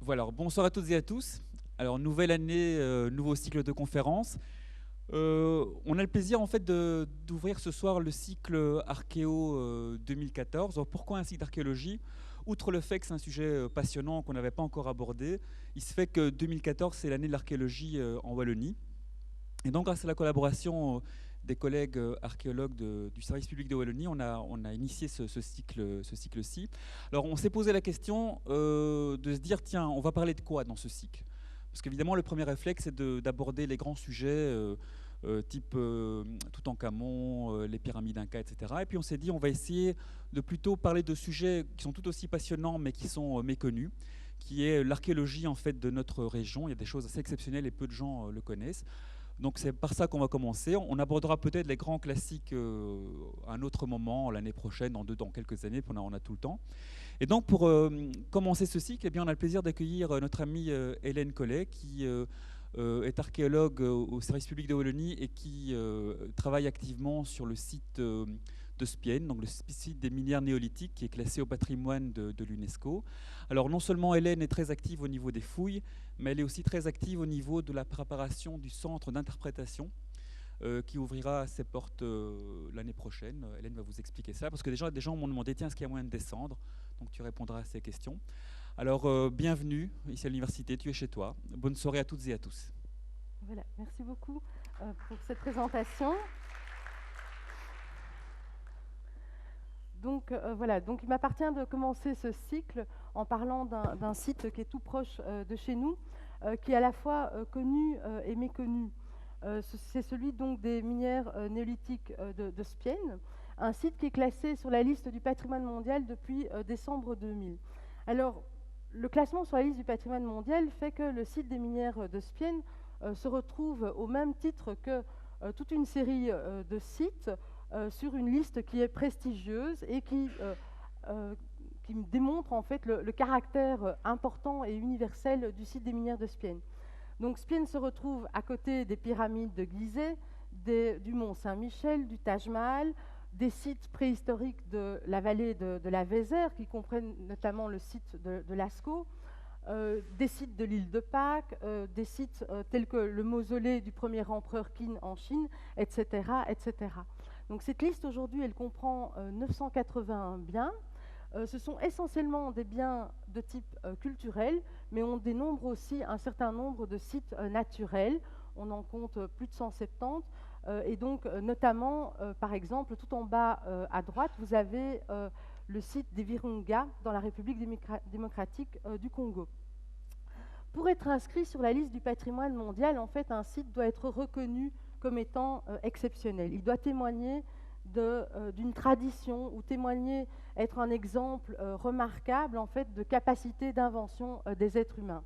Voilà, alors, bonsoir à toutes et à tous. Alors, nouvelle année, nouveau cycle de conférences. On a le plaisir en fait d'ouvrir ce soir le cycle Archéo 2014. Alors, pourquoi un cycle d'archéologie? Outre le fait que c'est un sujet passionnant qu'on n'avait pas encore abordé, il se fait que 2014 c'est l'année de l'archéologie en Wallonie. Et donc, grâce à la collaboration des collègues archéologues du service public de Wallonie, on a initié ce cycle-ci. Alors, on s'est posé la question de se dire, tiens, on va parler de quoi dans ce cycle? Parce qu'évidemment, le premier réflexe, c'est d'aborder les grands sujets type Toutankhamon, les pyramides Inca, etc. Et puis, on s'est dit, on va essayer de plutôt parler de sujets qui sont tout aussi passionnants, mais qui sont méconnus, qui est l'archéologie en fait de notre région. Il y a des choses assez exceptionnelles et peu de gens le connaissent. Donc c'est par ça qu'on va commencer. On abordera peut-être les grands classiques à un autre moment, l'année prochaine, dans quelques années, puis on a tout le temps. Et donc pour commencer ce cycle, eh bien, on a le plaisir d'accueillir notre amie Hélène Collet, qui est archéologue au service public de Wallonie et qui travaille activement sur le site de Spienne, donc le site des minières néolithiques qui est classé au patrimoine de l'UNESCO. Alors non seulement Hélène est très active au niveau des fouilles, mais elle est aussi très active au niveau de la préparation du centre d'interprétation qui ouvrira ses portes l'année prochaine. Hélène va vous expliquer ça, parce que déjà des gens m'ont demandé, tiens, est-ce qu'il y a moyen de descendre? Donc tu répondras à ces questions. Alors bienvenue ici à l'université, tu es chez toi. Bonne soirée à toutes et à tous. Voilà, merci beaucoup pour cette présentation. Donc voilà, donc il m'appartient de commencer ce cycle en parlant d'un site qui est tout proche de chez nous, qui est à la fois connu et méconnu. C'est celui donc des minières néolithiques de Spienne, un site qui est classé sur la liste du patrimoine mondial depuis décembre 2000. Alors, le classement sur la liste du patrimoine mondial fait que le site des minières de Spienne se retrouve au même titre que toute une série de sites sur une liste qui est prestigieuse et qui démontre en fait le caractère important et universel du site des minières de Spienne. Donc Spienne se retrouve à côté des pyramides de Gizeh, du mont Saint-Michel, du Taj Mahal, des sites préhistoriques de la vallée de la Vézère, qui comprennent notamment le site de Lascaux, des sites de l'île de Pâques, des sites tels que le mausolée du premier empereur Qin en Chine, etc., etc. Donc cette liste aujourd'hui, elle comprend 981 biens. Ce sont essentiellement des biens de type culturel, mais on dénombre aussi un certain nombre de sites naturels. On en compte plus de 170. Et donc, notamment, par exemple, tout en bas à droite, vous avez le site des Virunga dans la République démocratique du Congo. Pour être inscrit sur la liste du patrimoine mondial, en fait, un site doit être reconnu comme étant exceptionnel. Il doit témoigner d'une tradition ou témoigner, être un exemple remarquable en fait, de capacité d'invention des êtres humains.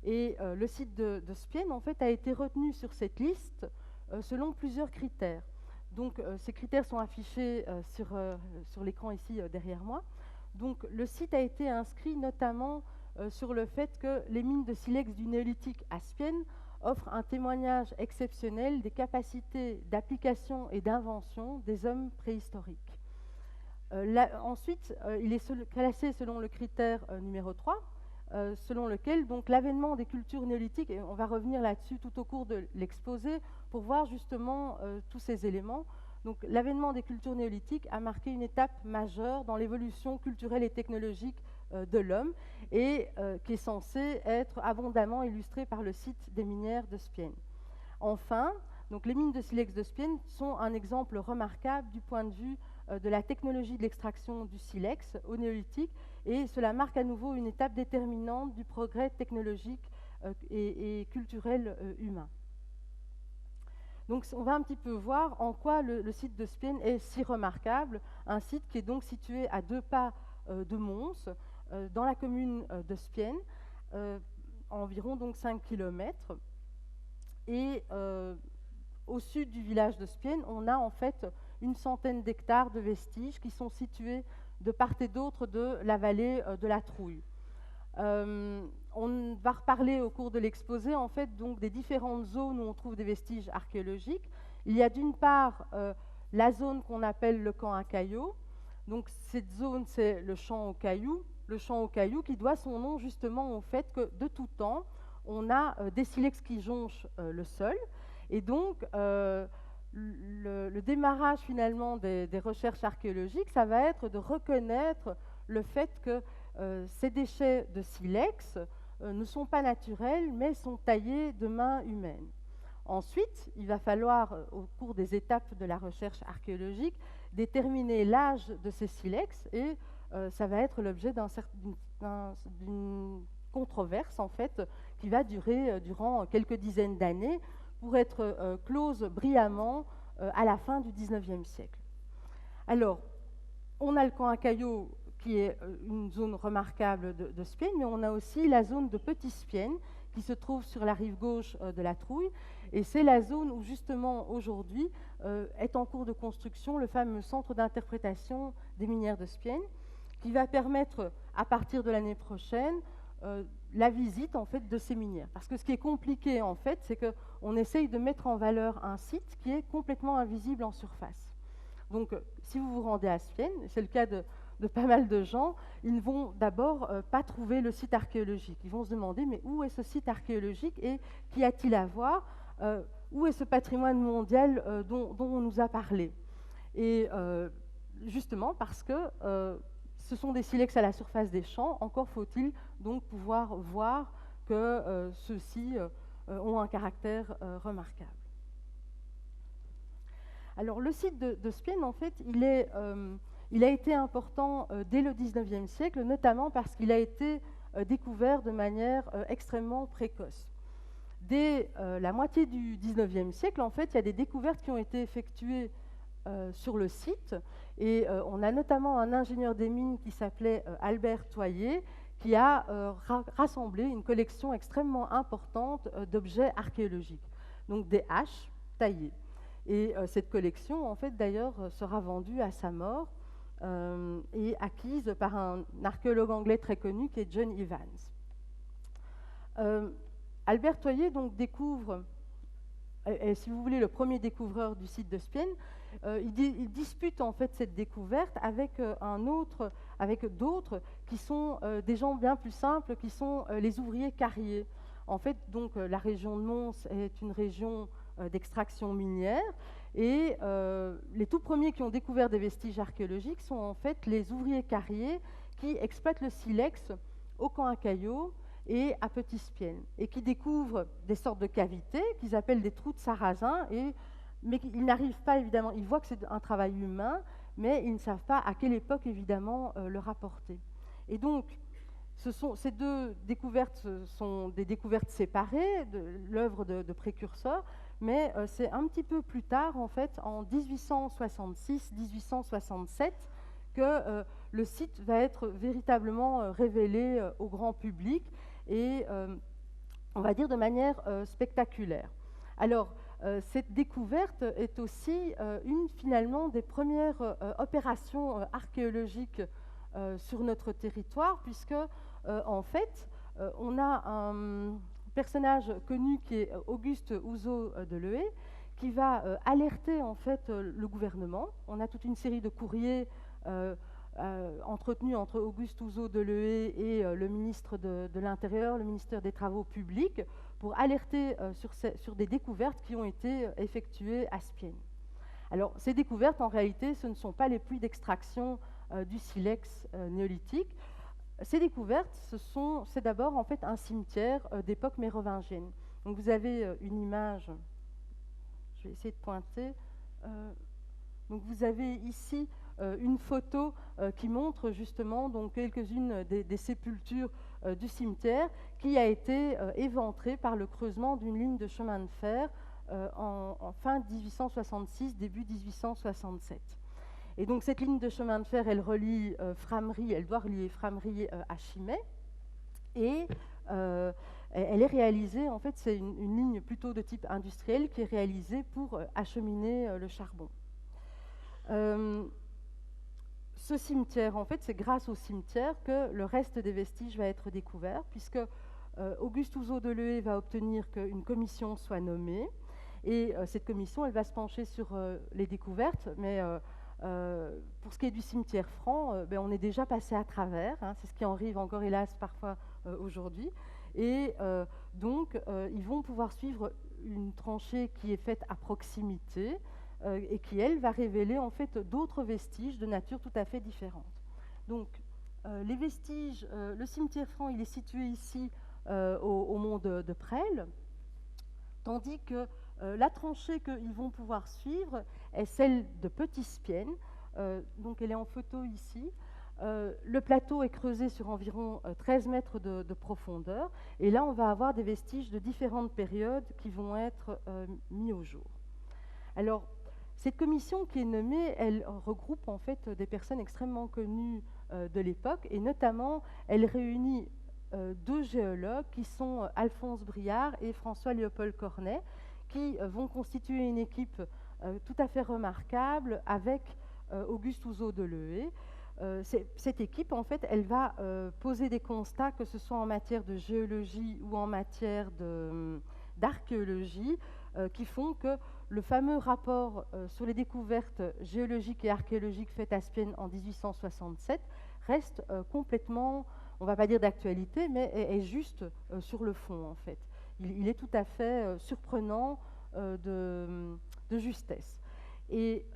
Et le site de Spienne, en fait, a été retenu sur cette liste selon plusieurs critères. Donc, ces critères sont affichés sur l'écran ici derrière moi. Donc, le site a été inscrit notamment sur le fait que les mines de silex du néolithique à Spienne offrent un témoignage exceptionnel des capacités d'application et d'invention des hommes préhistoriques. Ensuite, il est classé selon le critère numéro 3, selon lequel donc l'avènement des cultures néolithiques, et on va revenir là-dessus tout au cours de l'exposé pour voir justement tous ces éléments. Donc l'avènement des cultures néolithiques a marqué une étape majeure dans l'évolution culturelle et technologique de l'homme et qui est censée être abondamment illustrée par le site des minières de Spienne. Enfin, donc les mines de silex de Spienne sont un exemple remarquable du point de vue de la technologie de l'extraction du silex au néolithique, et cela marque à nouveau une étape déterminante du progrès technologique et culturel humain. Donc on va un petit peu voir en quoi le site de Spienne est si remarquable, un site qui est donc situé à 2 pas de Mons, dans la commune de Spienne, environ donc 5 km. Et au sud du village de Spienne, on a en fait une centaine d'hectares de vestiges qui sont situés de part et d'autre de la vallée de la Trouille. On va reparler au cours de l'exposé en fait donc des différentes zones où on trouve des vestiges archéologiques. Il y a d'une part la zone qu'on appelle le camp à cailloux. Donc cette zone, c'est le champ aux cailloux. le champ aux cailloux, qui doit son nom justement au fait que de tout temps, on a des silex qui jonchent le sol. Et donc, le démarrage finalement des recherches archéologiques, ça va être de reconnaître le fait que ces déchets de silex ne sont pas naturels, mais sont taillés de mains humaines. Ensuite, il va falloir, au cours des étapes de la recherche archéologique, déterminer l'âge de ces silex, et ça va être l'objet d'une controverse en fait, qui va durer durant quelques dizaines d'années pour être close brillamment à la fin du XIXe siècle. Alors, on a le camp à Caillot qui est une zone remarquable de Spienne, mais on a aussi la zone de Petit Spienne qui se trouve sur la rive gauche de la Trouille, et c'est la zone où justement aujourd'hui est en cours de construction le fameux centre d'interprétation des minières de Spienne, qui va permettre à partir de l'année prochaine la visite en fait de ces minières. Parce que ce qui est compliqué en fait, c'est qu'on essaye de mettre en valeur un site qui est complètement invisible en surface. Donc, si vous vous rendez à Spienne, c'est le cas de pas mal de gens, ils ne vont d'abord pas trouver le site archéologique. Ils vont se demander, mais où est ce site archéologique et qu'y a-t-il à voir? Où est ce patrimoine mondial dont on nous a parlé? Et justement parce que ce sont des silex à la surface des champs, encore faut-il donc pouvoir voir que ceux-ci ont un caractère remarquable. Alors le site de Spienne, en fait, il a été important dès le XIXe siècle, notamment parce qu'il a été découvert de manière extrêmement précoce. Dès la moitié du XIXe siècle, en fait, il y a des découvertes qui ont été effectuées sur le site, et on a notamment un ingénieur des mines qui s'appelait Albert Toyer, qui a rassemblé une collection extrêmement importante d'objets archéologiques, donc des haches taillées. Et cette collection, en fait, d'ailleurs, sera vendue à sa mort et acquise par un archéologue anglais très connu qui est John Evans. Albert Toyer donc découvre, et si vous voulez le premier découvreur du site de Spienne, il dispute en fait cette découverte avec d'autres qui sont des gens bien plus simples, qui sont les ouvriers carriers. En fait, donc la région de Mons est une région d'extraction minière, et les tout premiers qui ont découvert des vestiges archéologiques sont en fait les ouvriers carriers qui exploitent le silex au camp à Caillot et à Petit Spienne, et qui découvrent des sortes de cavités qu'ils appellent des trous de sarrasin, mais ils n'arrivent pas évidemment, ils voient que c'est un travail humain, mais ils ne savent pas à quelle époque évidemment le rapporter. Et donc ces deux découvertes sont des découvertes séparées de l'œuvre de précurseurs, mais c'est un petit peu plus tard, en fait, en 1866-1867, que le site va être véritablement révélé au grand public, et on va dire de manière spectaculaire. Alors, cette découverte est aussi une finalement des premières opérations archéologiques sur notre territoire, puisque en fait, on a un personnage connu qui est Auguste Houzeau de Leué, qui va alerter en fait le gouvernement. On a toute une série de courriers entretenus entre Auguste Houzeau de Leué et le ministre de l'Intérieur, le ministère des Travaux publics, pour alerter sur des découvertes qui ont été effectuées à Spienne. Alors, ces découvertes, en réalité, ce ne sont pas les puits d'extraction du silex néolithique. Ces découvertes, c'est d'abord en fait un cimetière d'époque mérovingienne. Donc vous avez une image, je vais essayer de pointer. Donc vous avez ici une photo qui montre justement donc quelques-unes des sépultures du cimetière, qui a été éventrée par le creusement d'une ligne de chemin de fer en fin 1866, début 1867. Et donc cette ligne de chemin de fer, elle relie Frameries, elle doit relier Frameries à Chimay, et elle est réalisée, en fait, c'est une ligne plutôt de type industriel qui est réalisée pour acheminer le charbon. Ce cimetière, en fait, c'est grâce au cimetière que le reste des vestiges va être découvert, puisque Auguste Houzeau de Leué va obtenir qu'une commission soit nommée, et cette commission, elle va se pencher sur les découvertes, mais pour ce qui est du cimetière franc, on est déjà passé à travers, hein, c'est ce qui arrive encore hélas parfois aujourd'hui. Et donc, ils vont pouvoir suivre une tranchée qui est faite à proximité et qui, elle, va révéler en fait d'autres vestiges de nature tout à fait différente. Donc, les vestiges, le cimetière franc, il est situé ici au mont de Presles, tandis que la tranchée qu'ils vont pouvoir suivre est celle de Petit-Spienne. Donc, elle est en photo ici. Le plateau est creusé sur environ 13 mètres de profondeur. Et là, on va avoir des vestiges de différentes périodes qui vont être mis au jour. Alors, cette commission qui est nommée, elle regroupe en fait des personnes extrêmement connues de l'époque, et notamment, elle réunit deux géologues qui sont Alphonse Briard et François-Léopold Cornet, qui vont constituer une équipe tout à fait remarquable avec Auguste Houzeau-Delheué. Cette équipe, en fait, elle va poser des constats, que ce soit en matière de géologie ou en matière d'archéologie, qui font que le fameux rapport sur les découvertes géologiques et archéologiques faites à Spienne en 1867 reste complètement, on ne va pas dire d'actualité, mais est juste sur le fond, en fait. Il est tout à fait surprenant de justesse. Et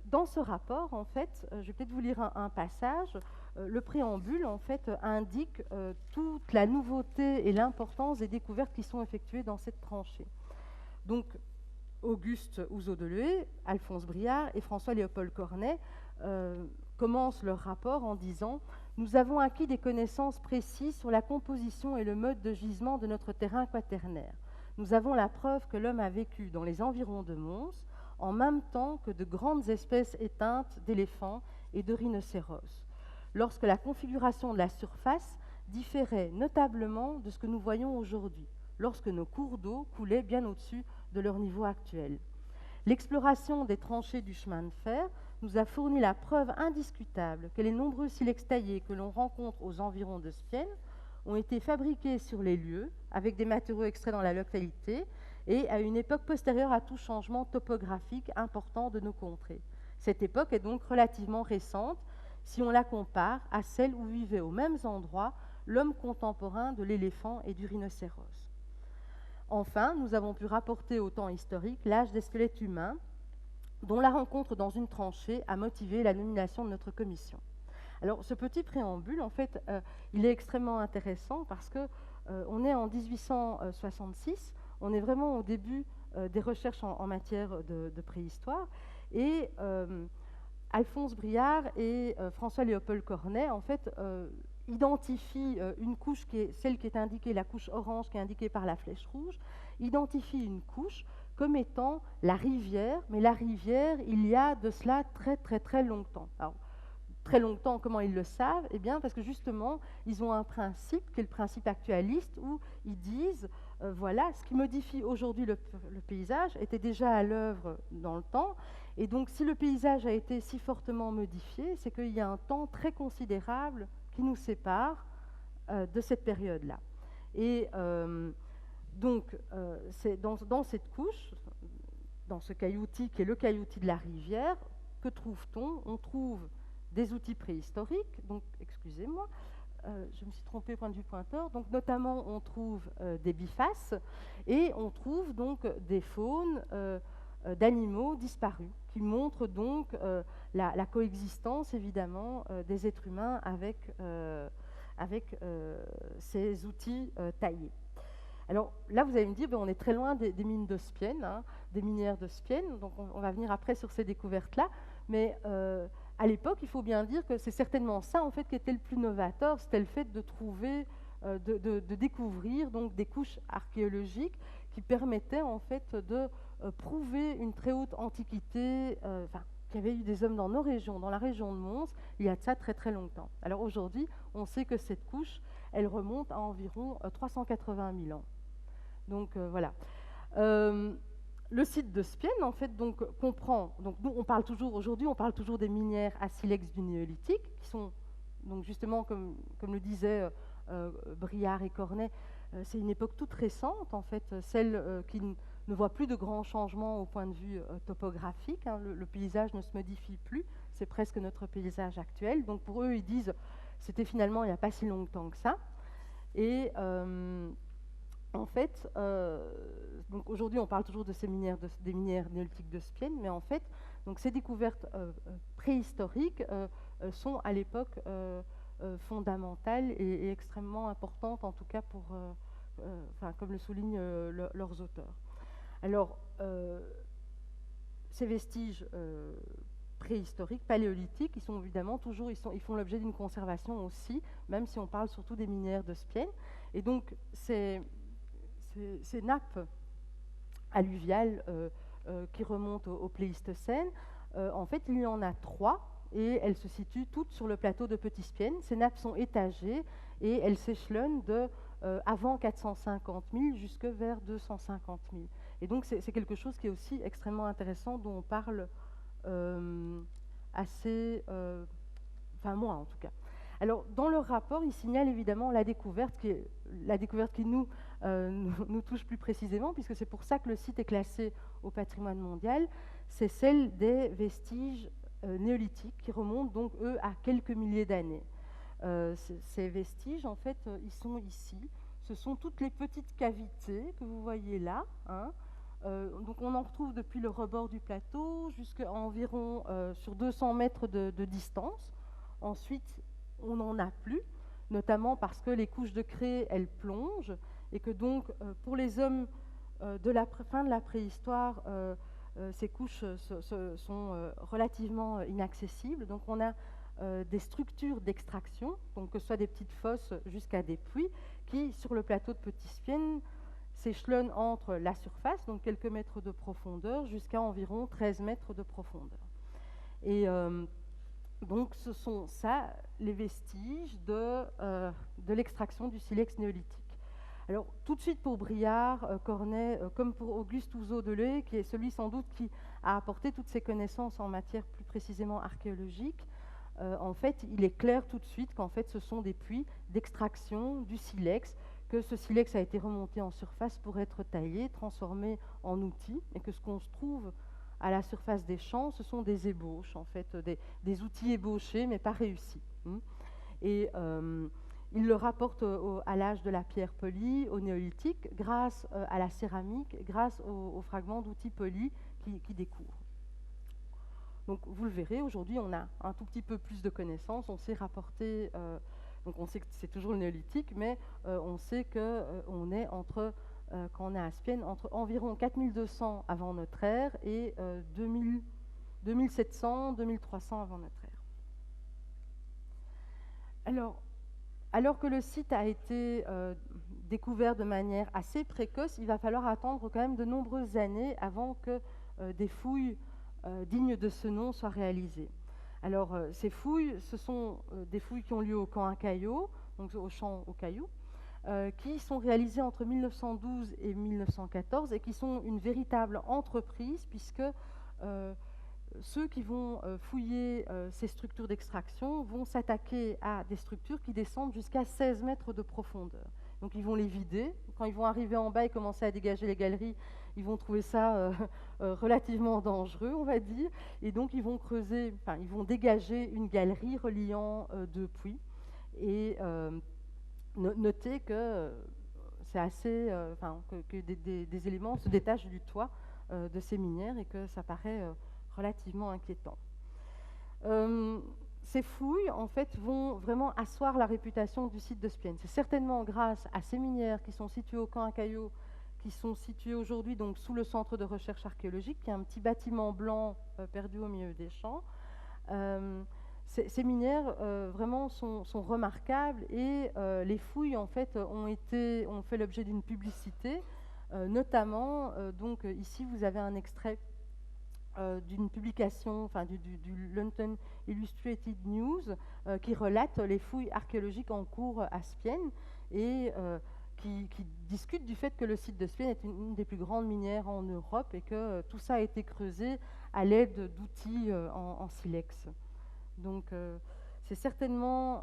dans ce rapport, en fait, je vais peut-être vous lire un passage. Le préambule, en fait, indique toute la nouveauté et l'importance des découvertes qui sont effectuées dans cette tranchée. Donc, Auguste Houzeau-Delheué, Alphonse Briard et François-Léopold Cornet commencent leur rapport en disant « Nous avons acquis des connaissances précises sur la composition et le mode de gisement de notre terrain quaternaire. Nous avons la preuve que l'homme a vécu dans les environs de Mons, en même temps que de grandes espèces éteintes d'éléphants et de rhinocéros, lorsque la configuration de la surface différait notablement de ce que nous voyons aujourd'hui, lorsque nos cours d'eau coulaient bien au-dessus de leur niveau actuel. L'exploration des tranchées du chemin de fer nous a fourni la preuve indiscutable que les nombreux silex taillés que l'on rencontre aux environs de Spienne ont été fabriqués sur les lieux, avec des matériaux extraits dans la localité, et à une époque postérieure à tout changement topographique important de nos contrées. Cette époque est donc relativement récente, si on la compare à celle où vivait aux mêmes endroits l'homme contemporain de l'éléphant et du rhinocéros. Enfin, nous avons pu rapporter au temps historique l'âge des squelettes humains, dont la rencontre dans une tranchée a motivé la nomination de notre commission. Alors, ce petit préambule, en fait, il est extrêmement intéressant parce que on est en 1866, on est vraiment au début des recherches en matière de préhistoire, et Alphonse Briard et François-Léopold Cornet, en fait, identifient une couche qui est celle qui est indiquée, la couche orange qui est indiquée par la flèche rouge, identifient une couche comme étant la rivière, mais la rivière, il y a de cela très très très longtemps. Alors, très longtemps, comment ils le savent? Eh bien, parce que justement, ils ont un principe, qui est le principe actualiste, où ils disent, voilà, ce qui modifie aujourd'hui le paysage était déjà à l'œuvre dans le temps, et donc si le paysage a été si fortement modifié, c'est qu'il y a un temps très considérable qui nous sépare de cette période-là. Et donc, c'est dans cette couche, dans ce cailloutis qui est le cailloutis de la rivière, que trouve-t-on? On trouve des outils préhistoriques, donc, excusez-moi, je me suis trompée au point de vue pointeur, donc notamment on trouve des bifaces et on trouve donc des faunes d'animaux disparus qui montrent donc la coexistence évidemment des êtres humains avec ces outils taillés. Alors là, vous allez me dire, on est très loin des mines de Spienne, hein, des minières de Spienne, donc on va venir après sur ces découvertes-là, mais à l'époque, il faut bien dire que c'est certainement ça en fait qui était le plus novateur, c'était le fait de trouver, de découvrir donc des couches archéologiques qui permettaient en fait de prouver une très haute antiquité, qu'il y avait eu des hommes dans nos régions, dans la région de Mons, il y a de ça très très longtemps. Alors aujourd'hui, on sait que cette couche, elle remonte à environ 380 000 ans. Donc voilà. Le site de Spienne, en fait, donc, comprend. Donc, nous, on parle toujours aujourd'hui, on parle toujours des minières à silex du néolithique, qui sont donc justement, comme le disaient Briard et Cornet, c'est une époque toute récente, en fait, celle qui ne voit plus de grands changements au point de vue topographique. Hein, le paysage ne se modifie plus. c'est presque notre paysage actuel. Donc pour eux, ils disent, c'était finalement il n'y a pas si longtemps que ça. Et en fait, donc aujourd'hui, on parle toujours de ces minières, des minières néolithiques de Spienne, mais en fait, donc ces découvertes préhistoriques sont à l'époque fondamentales et extrêmement importantes, en tout cas pour, comme le soulignent leurs auteurs. Alors, ces vestiges préhistoriques, paléolithiques, ils sont évidemment toujours, ils font l'objet d'une conservation aussi, même si on parle surtout des minières de Spienne. Et donc, ces nappes alluviales qui remontent au Pléistocène, en fait, il y en a 3 et elles se situent toutes sur le plateau de Petit-Spienne. Ces nappes sont étagées et elles s'échelonnent de avant 450 000 jusque vers 250 000. Et donc, c'est quelque chose qui est aussi extrêmement intéressant, dont on parle assez, moi en tout cas. Alors, dans leur rapport, ils signalent évidemment la découverte qui nous touche plus précisément, puisque c'est pour ça que le site est classé au patrimoine mondial, c'est celle des vestiges néolithiques qui remontent donc, eux, à quelques milliers d'années. Ces vestiges, en fait, ils sont ici. Ce sont toutes les petites cavités que vous voyez là. Donc on en retrouve depuis le rebord du plateau jusqu'à environ sur 200 mètres de distance. Ensuite, on n'en a plus, notamment parce que les couches de craie, elles plongent, et que donc, pour les hommes de la fin de la préhistoire, ces couches sont relativement inaccessibles. Donc on a des structures d'extraction, donc que ce soit des petites fosses jusqu'à des puits, qui, sur le plateau de Petit-Spienne, s'échelonnent entre la surface, donc quelques mètres de profondeur, jusqu'à environ 13 mètres de profondeur. Et donc ce sont ça les vestiges de l'extraction du silex néolithique. Alors tout de suite pour Briard, Cornet, comme pour Auguste Houzeau-Delay, qui est celui sans doute qui a apporté toutes ses connaissances en matière plus précisément archéologique, en fait il est clair tout de suite qu'en fait ce sont des puits d'extraction du silex, que ce silex a été remonté en surface pour être taillé, transformé en outils, et que ce qu'on se trouve à la surface des champs, ce sont des ébauches, en fait, des outils ébauchés, mais pas réussis. Et il le rapporte à l'âge de la pierre polie, au néolithique, grâce à la céramique, grâce aux fragments d'outils polis qui découvrent. Donc vous le verrez, aujourd'hui on a un tout petit peu plus de connaissances, on sait rapporter, donc on sait que c'est toujours le néolithique, mais on sait qu'on est entre, quand on est à Spienne, entre environ 4200 avant notre ère et 2700, 2300 avant notre ère. Alors que le site a été découvert de manière assez précoce, il va falloir attendre quand même de nombreuses années avant que des fouilles dignes de ce nom soient réalisées. Alors, ces fouilles, ce sont des fouilles qui ont lieu au camp à Caillot, donc au champ au Caillou, qui sont réalisées entre 1912 et 1914 et qui sont une véritable entreprise, puisque ceux qui vont fouiller ces structures d'extraction vont s'attaquer à des structures qui descendent jusqu'à 16 mètres de profondeur. Donc ils vont les vider. Quand ils vont arriver en bas et commencer à dégager les galeries, ils vont trouver ça relativement dangereux, on va dire. Et donc ils vont ils vont dégager une galerie reliant deux puits. Et notez que c'est assez, que des éléments se détachent du toit de ces minières et que ça paraît relativement inquiétant. Ces fouilles, en fait, vont vraiment asseoir la réputation du site de Spienne. C'est certainement grâce à ces minières qui sont situées au camp à Caillot, qui sont situées aujourd'hui donc sous le centre de recherche archéologique, qui est un petit bâtiment blanc perdu au milieu des champs. Ces minières vraiment sont remarquables et les fouilles en fait ont fait l'objet d'une publicité, notamment donc ici vous avez un extrait d'une publication, du London Illustrated News, qui relate les fouilles archéologiques en cours à Spienne et qui discute du fait que le site de Spienne est une des plus grandes minières en Europe et que tout ça a été creusé à l'aide d'outils en silex. Donc c'est certainement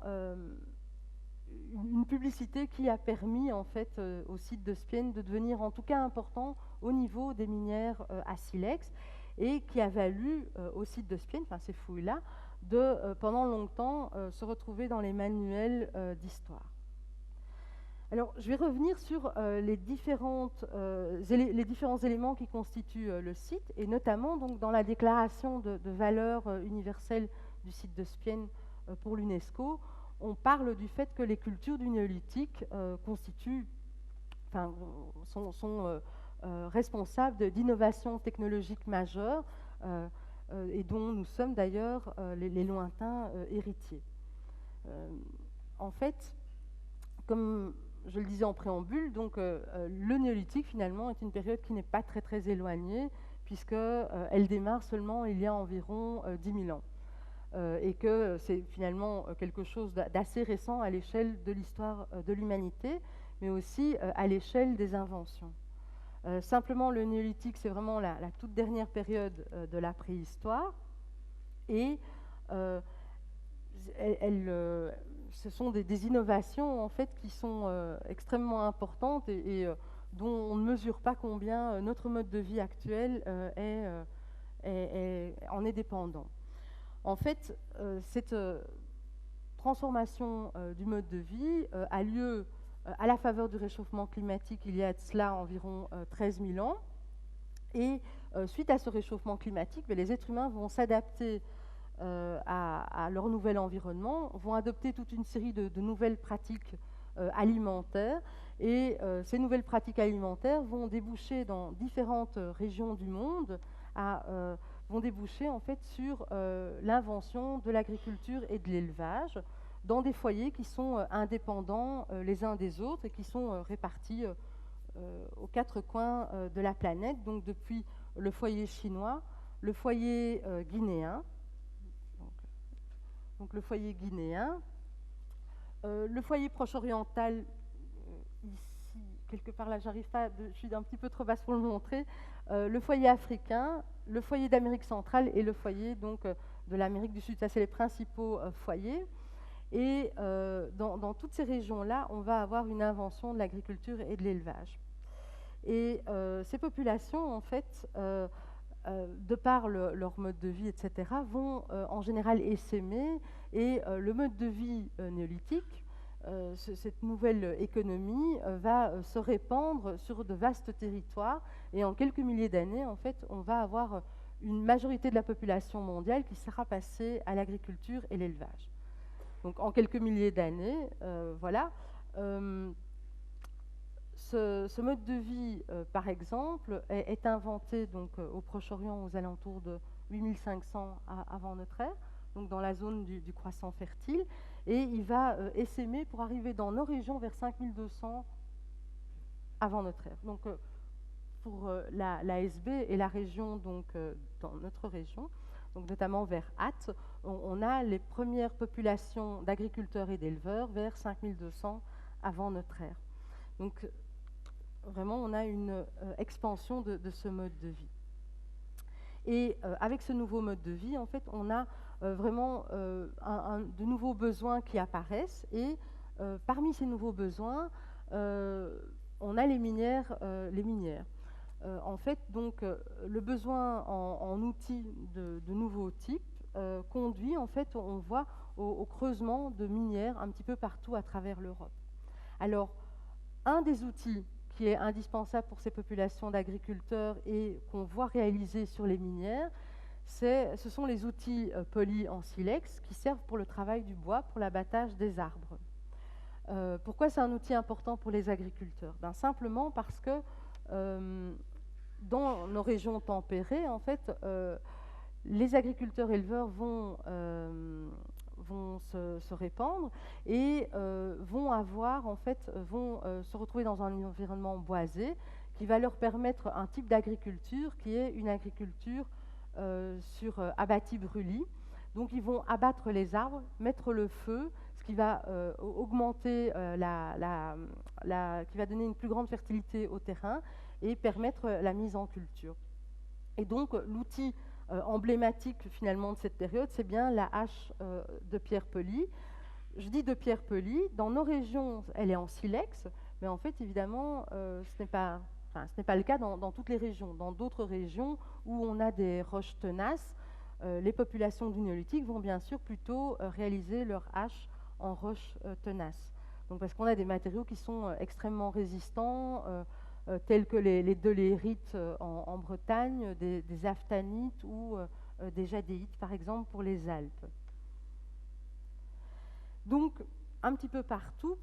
une publicité qui a permis en fait au site de Spienne de devenir en tout cas important au niveau des minières à silex, et qui a valu au site de Spienne, ces fouilles-là, de, pendant longtemps, se retrouver dans les manuels d'histoire. Alors, je vais revenir sur les différents éléments qui constituent le site, et notamment donc, dans la déclaration de valeur universelle du site de Spienne pour l'UNESCO, on parle du fait que les cultures du néolithique sont responsables d'innovations technologiques majeures et dont nous sommes d'ailleurs les lointains héritiers. En fait, comme je le disais en préambule, donc, le néolithique finalement est une période qui n'est pas très très éloignée, puisqu'elle démarre seulement il y a environ 10 000 ans. Et que c'est finalement quelque chose d'assez récent à l'échelle de l'histoire de l'humanité, mais aussi à l'échelle des inventions. Simplement, le néolithique, c'est vraiment la toute dernière période de la préhistoire, et ce sont des innovations en fait qui sont extrêmement importantes et dont on ne mesure pas combien notre mode de vie actuel en est dépendant. En fait, cette transformation du mode de vie a lieu à la faveur du réchauffement climatique il y a de cela environ 13 000 ans. Et suite à ce réchauffement climatique, les êtres humains vont s'adapter à leur nouvel environnement, vont adopter toute une série de nouvelles pratiques alimentaires. Et ces nouvelles pratiques alimentaires vont déboucher dans différentes régions du monde vont déboucher en fait sur l'invention de l'agriculture et de l'élevage dans des foyers qui sont indépendants les uns des autres et qui sont répartis aux quatre coins de la planète, donc depuis le foyer chinois, le foyer guinéen, donc le foyer guinéen, le foyer proche-oriental, ici, quelque part là, j'arrive pas, je suis un petit peu trop basse pour le montrer, le foyer africain, le foyer d'Amérique centrale et le foyer donc, de l'Amérique du Sud. Ça, c'est les principaux foyers. Et dans toutes ces régions-là, on va avoir une invention de l'agriculture et de l'élevage. Et ces populations, en fait, de par leur mode de vie, etc., vont en général essaimer. Et le mode de vie néolithique, cette nouvelle économie va se répandre sur de vastes territoires. Et en quelques milliers d'années, en fait, on va avoir une majorité de la population mondiale qui sera passée à l'agriculture et l'élevage. Donc en quelques milliers d'années, voilà. Ce mode de vie, par exemple, est inventé donc, au Proche-Orient aux alentours de 8500 avant notre ère, donc dans la zone du croissant fertile, et il va essaimer pour arriver dans nos régions vers 5200 avant notre ère. Donc pour l'ASB et la région, donc dans notre région, donc notamment vers Ath, on a les premières populations d'agriculteurs et d'éleveurs vers 5200 avant notre ère. Donc vraiment, on a une expansion de ce mode de vie. Et avec ce nouveau mode de vie, en fait, on a vraiment de nouveaux besoins qui apparaissent. Et parmi ces nouveaux besoins, on a les minières. En fait, donc, le besoin en outils de nouveaux types conduit, en fait, on voit au creusement de minières un petit peu partout à travers l'Europe. Alors, un des outils qui est indispensable pour ces populations d'agriculteurs et qu'on voit réaliser sur les minières, ce sont les outils polis en silex qui servent pour le travail du bois, pour l'abattage des arbres. Pourquoi c'est un outil important pour les agriculteurs? Simplement parce que dans nos régions tempérées, en fait, les agriculteurs éleveurs vont se répandre et vont se retrouver dans un environnement boisé qui va leur permettre un type d'agriculture qui est une agriculture sur abattis-brûlis. Donc ils vont abattre les arbres, mettre le feu, ce qui va augmenter qui va donner une plus grande fertilité au terrain et permettre la mise en culture. Et donc l'outil emblématique finalement de cette période, c'est bien la hache de pierre polie. Je dis de pierre polie, dans nos régions, elle est en silex, mais en fait, évidemment, ce n'est pas le cas dans toutes les régions. Dans d'autres régions où on a des roches tenaces, les populations du néolithique vont bien sûr plutôt réaliser leur hache en roche tenace. Donc, parce qu'on a des matériaux qui sont extrêmement résistants, tels que les dolérites en Bretagne, des aphtanites ou des jadéites, par exemple, pour les Alpes. Donc, un petit peu partout,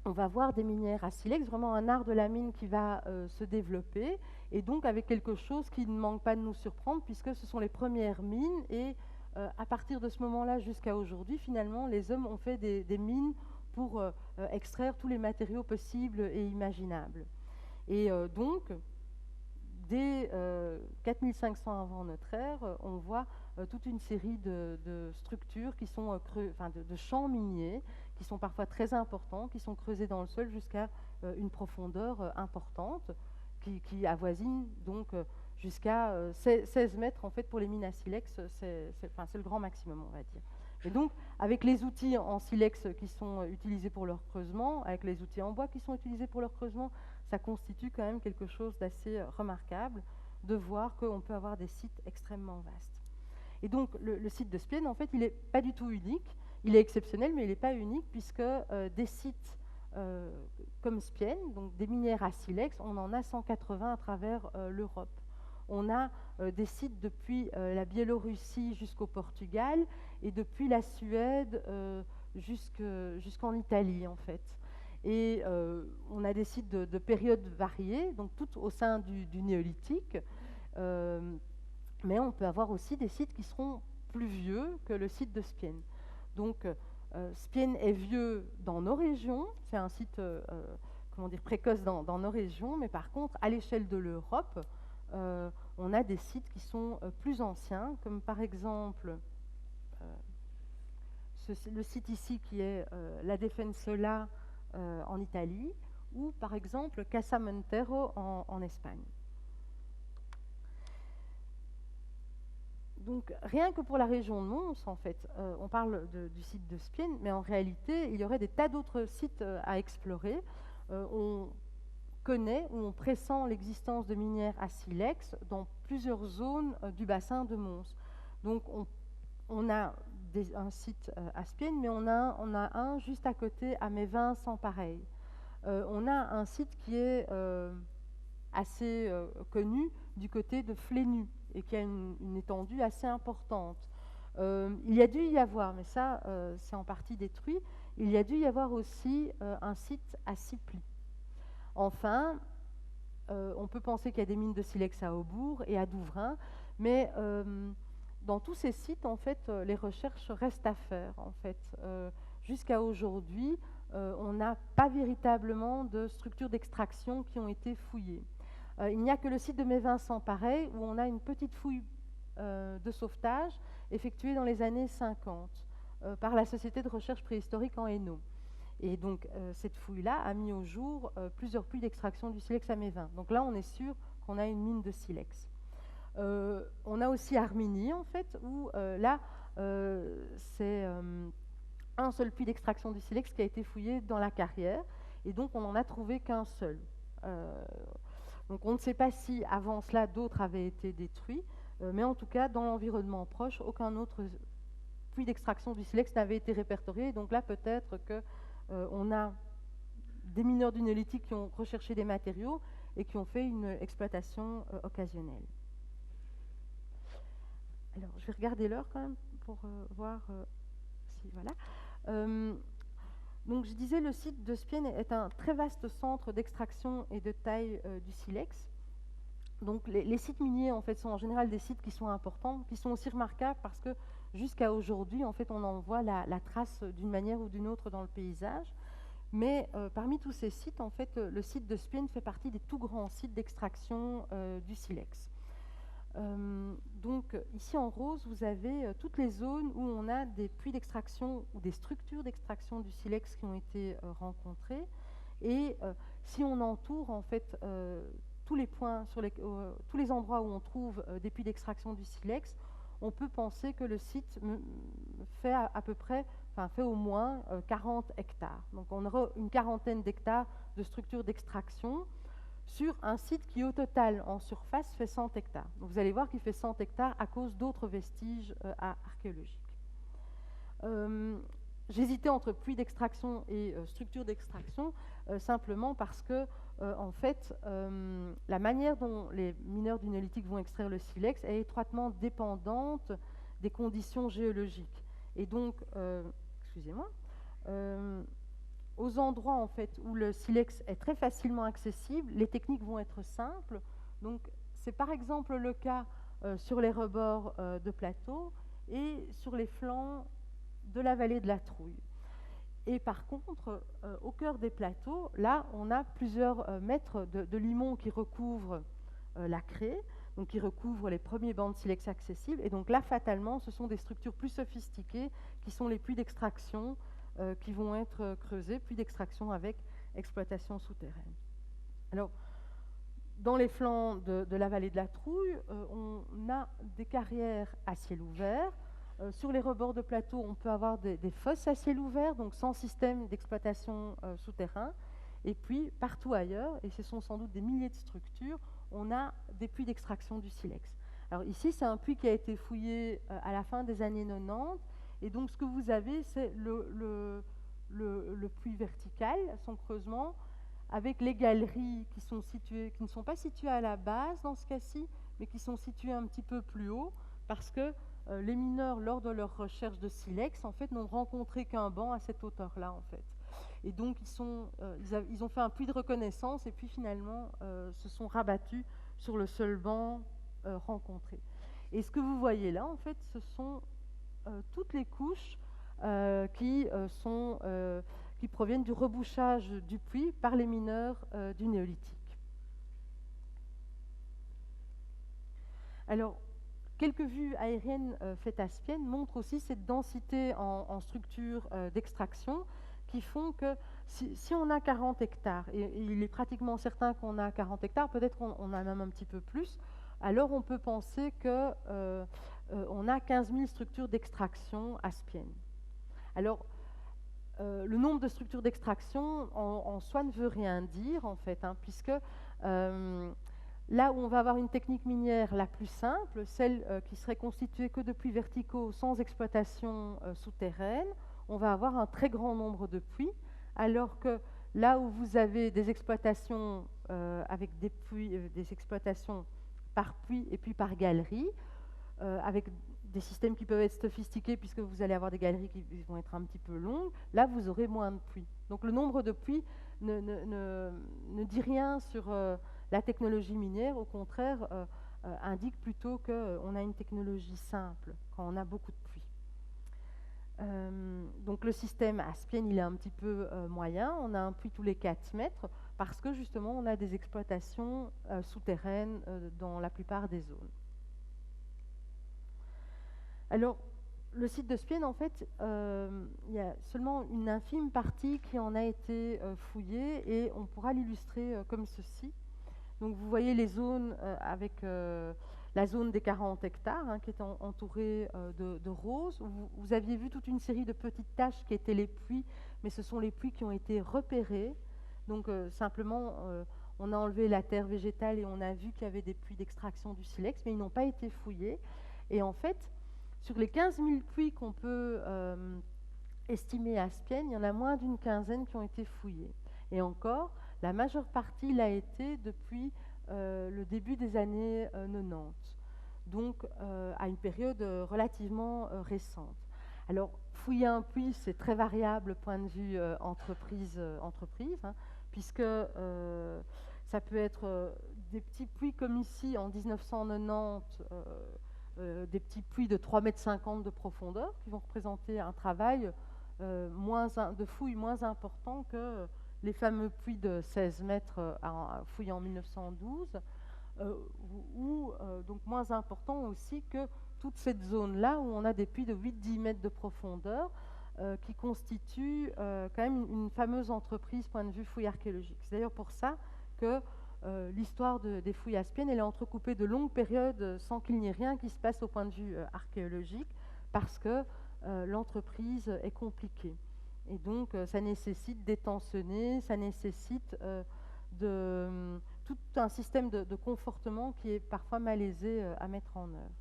on va voir des minières à silex, vraiment un art de la mine qui va se développer, et donc avec quelque chose qui ne manque pas de nous surprendre, puisque ce sont les premières mines, et à partir de ce moment-là jusqu'à aujourd'hui, finalement, les hommes ont fait des mines pour extraire tous les matériaux possibles et imaginables. Et donc, dès 4500 avant notre ère, on voit toute une série de structures qui sont de champs miniers, qui sont parfois très importants, qui sont creusés dans le sol jusqu'à une profondeur importante, qui avoisine donc jusqu'à 16 mètres en fait pour les mines à silex, c'est le grand maximum, on va dire. Et donc, avec les outils en silex qui sont utilisés pour leur creusement, avec les outils en bois qui sont utilisés pour leur creusement, ça constitue quand même quelque chose d'assez remarquable de voir qu'on peut avoir des sites extrêmement vastes. Et donc, le site de Spienne, en fait, il n'est pas du tout unique. Il est exceptionnel, mais il n'est pas unique, puisque des sites comme Spienne, donc des minières à silex, on en a 180 à travers l'Europe. On a des sites depuis la Biélorussie jusqu'au Portugal et depuis la Suède jusqu'en Italie, en fait. Et on a des sites de périodes variées, donc tout au sein du néolithique. Mais on peut avoir aussi des sites qui seront plus vieux que le site de Spienne. Donc, Spienne est vieux dans nos régions, c'est un site précoce dans nos régions, mais par contre, à l'échelle de l'Europe, on a des sites qui sont plus anciens, comme par exemple le site ici qui est la Defensola en Italie, ou par exemple Casamontero en Espagne. Donc, rien que pour la région de Mons, en fait, on parle du site de Spienne, mais en réalité, il y aurait des tas d'autres sites à explorer. On connaît ou on pressent l'existence de minières à silex dans plusieurs zones du bassin de Mons. Donc, on a un site à Spienne, mais on a un juste à côté à Mévin sans pareil. On a un site qui est assez connu du côté de Flénu, et qui a une étendue assez importante. Il y a dû y avoir, mais ça c'est en partie détruit, il y a dû y avoir aussi un site à Ciply. Enfin, on peut penser qu'il y a des mines de silex à Aubourg et à Douvrin, mais dans tous ces sites, en fait, les recherches restent à faire. En fait, jusqu'à aujourd'hui, on n'a pas véritablement de structures d'extraction qui ont été fouillées. Il n'y a que le site de Mévin sans pareil, où on a une petite fouille de sauvetage effectuée dans les années 50 par la Société de recherche préhistorique en Hainaut. Et donc, cette fouille-là a mis au jour plusieurs puits d'extraction du silex à Mévin. Donc là, on est sûr qu'on a une mine de silex. On a aussi Armigny, en fait, où là, c'est un seul puits d'extraction du silex qui a été fouillé dans la carrière, et donc on n'en a trouvé qu'un seul. Donc on ne sait pas si avant cela d'autres avaient été détruits, mais en tout cas dans l'environnement proche, aucun autre puits d'extraction du silex n'avait été répertorié. Donc là peut-être qu'on a des mineurs du néolithique qui ont recherché des matériaux et qui ont fait une exploitation occasionnelle. Alors je vais regarder l'heure quand même pour voir si voilà. Donc je disais, le site de Spienne est un très vaste centre d'extraction et de taille du silex. Donc les sites miniers en fait sont en général des sites qui sont importants, qui sont aussi remarquables parce que jusqu'à aujourd'hui en fait on en voit la trace d'une manière ou d'une autre dans le paysage. Mais parmi tous ces sites en fait le site de Spienne fait partie des tout grands sites d'extraction du silex. Donc ici en rose, vous avez toutes les zones où on a des puits d'extraction ou des structures d'extraction du silex qui ont été rencontrées. Et si on entoure en fait tous les points tous les endroits où on trouve des puits d'extraction du silex, on peut penser que le site fait à peu près, fait au moins 40 hectares. Donc on aura une quarantaine d'hectares de structures d'extraction. sur un site qui au total en surface fait 100 hectares. Donc vous allez voir qu'il fait 100 hectares à cause d'autres vestiges archéologiques. J'hésitais entre puits d'extraction et structure d'extraction, simplement parce que, en fait, la manière dont les mineurs du néolithique vont extraire le silex est étroitement dépendante des conditions géologiques. Et donc, excusez-moi, aux endroits en fait, où le silex est très facilement accessible, les techniques vont être simples. Donc, c'est par exemple le cas sur les rebords de plateaux et sur les flancs de la vallée de la Trouille. Et par contre, au cœur des plateaux, là, on a plusieurs mètres de limon qui recouvrent la craie, donc qui recouvrent les premiers bancs de silex accessibles. Et donc là, fatalement, ce sont des structures plus sophistiquées qui sont les puits d'extraction qui vont être creusés, puits d'extraction avec exploitation souterraine. Alors, dans les flancs de la vallée de la Trouille, on a des carrières à ciel ouvert. Sur les rebords de plateau, on peut avoir des fosses à ciel ouvert, donc sans système d'exploitation souterrain. Et puis, partout ailleurs, et ce sont sans doute des milliers de structures, on a des puits d'extraction du silex. Alors ici, c'est un puits qui a été fouillé à la fin des années 90. Et donc, ce que vous avez, c'est le puits vertical, son creusement, avec les galeries qui sont situées, qui ne sont pas situées à la base dans ce cas-ci, mais qui sont situées un petit peu plus haut, parce que les mineurs, lors de leur recherche de silex, en fait, n'ont rencontré qu'un banc à cette hauteur-là, en fait. Et donc, ils ont fait un puits de reconnaissance et puis finalement se sont rabattus sur le seul banc rencontré. Et ce que vous voyez là, en fait, ce sont toutes les couches qui proviennent du rebouchage du puits par les mineurs du néolithique. Alors, quelques vues aériennes faites à Spienne montrent aussi cette densité en structure d'extraction qui font que si on a 40 hectares, et il est pratiquement certain qu'on a 40 hectares, peut-être qu'on a même un petit peu plus, alors on peut penser qu'on a 15 000 structures d'extraction à Spienne. Alors, le nombre de structures d'extraction en soi ne veut rien dire, en fait, puisque là où on va avoir une technique minière la plus simple, celle qui serait constituée que de puits verticaux sans exploitation souterraine, on va avoir un très grand nombre de puits, alors que là où vous avez des exploitations avec des exploitations par puits et puis par galerie, avec des systèmes qui peuvent être sophistiqués puisque vous allez avoir des galeries qui vont être un petit peu longues, là vous aurez moins de puits. Donc le nombre de puits ne dit rien sur la technologie minière, au contraire indique plutôt qu'on a une technologie simple quand on a beaucoup de puits. Donc le système à Spienne, il est un petit peu moyen, on a un puits tous les 4 mètres parce que justement on a des exploitations souterraines dans la plupart des zones. Alors, le site de Spienne, en fait, il y a seulement une infime partie qui en a été fouillée et on pourra l'illustrer comme ceci. Donc, vous voyez les zones avec la zone des 40 hectares qui est entourée de roses. Vous aviez vu toute une série de petites taches qui étaient les puits, mais ce sont les puits qui ont été repérés. Donc, simplement, on a enlevé la terre végétale et on a vu qu'il y avait des puits d'extraction du silex, mais ils n'ont pas été fouillés. Et en fait, sur les 15 000 puits qu'on peut estimer à Spienne, il y en a moins d'une quinzaine qui ont été fouillés. Et encore, la majeure partie l'a été depuis le début des années 90, donc à une période relativement récente. Alors, fouiller un puits, c'est très variable point de vue entreprise, puisque ça peut être des petits puits comme ici en 1990, des petits puits de 3,50 m de profondeur qui vont représenter un travail de fouille moins important que les fameux puits de 16 mètres fouillés en 1912, ou donc moins important aussi que toute cette zone-là où on a des puits de 8-10 mètres de profondeur qui constituent quand même une fameuse entreprise point de vue fouille archéologique. C'est d'ailleurs pour ça que l'histoire des fouilles à Spienne, elle est entrecoupée de longues périodes sans qu'il n'y ait rien qui se passe au point de vue archéologique, parce que l'entreprise est compliquée. Et donc, ça nécessite d'étançonner, ça nécessite de tout un système de confortement qui est parfois malaisé à mettre en œuvre.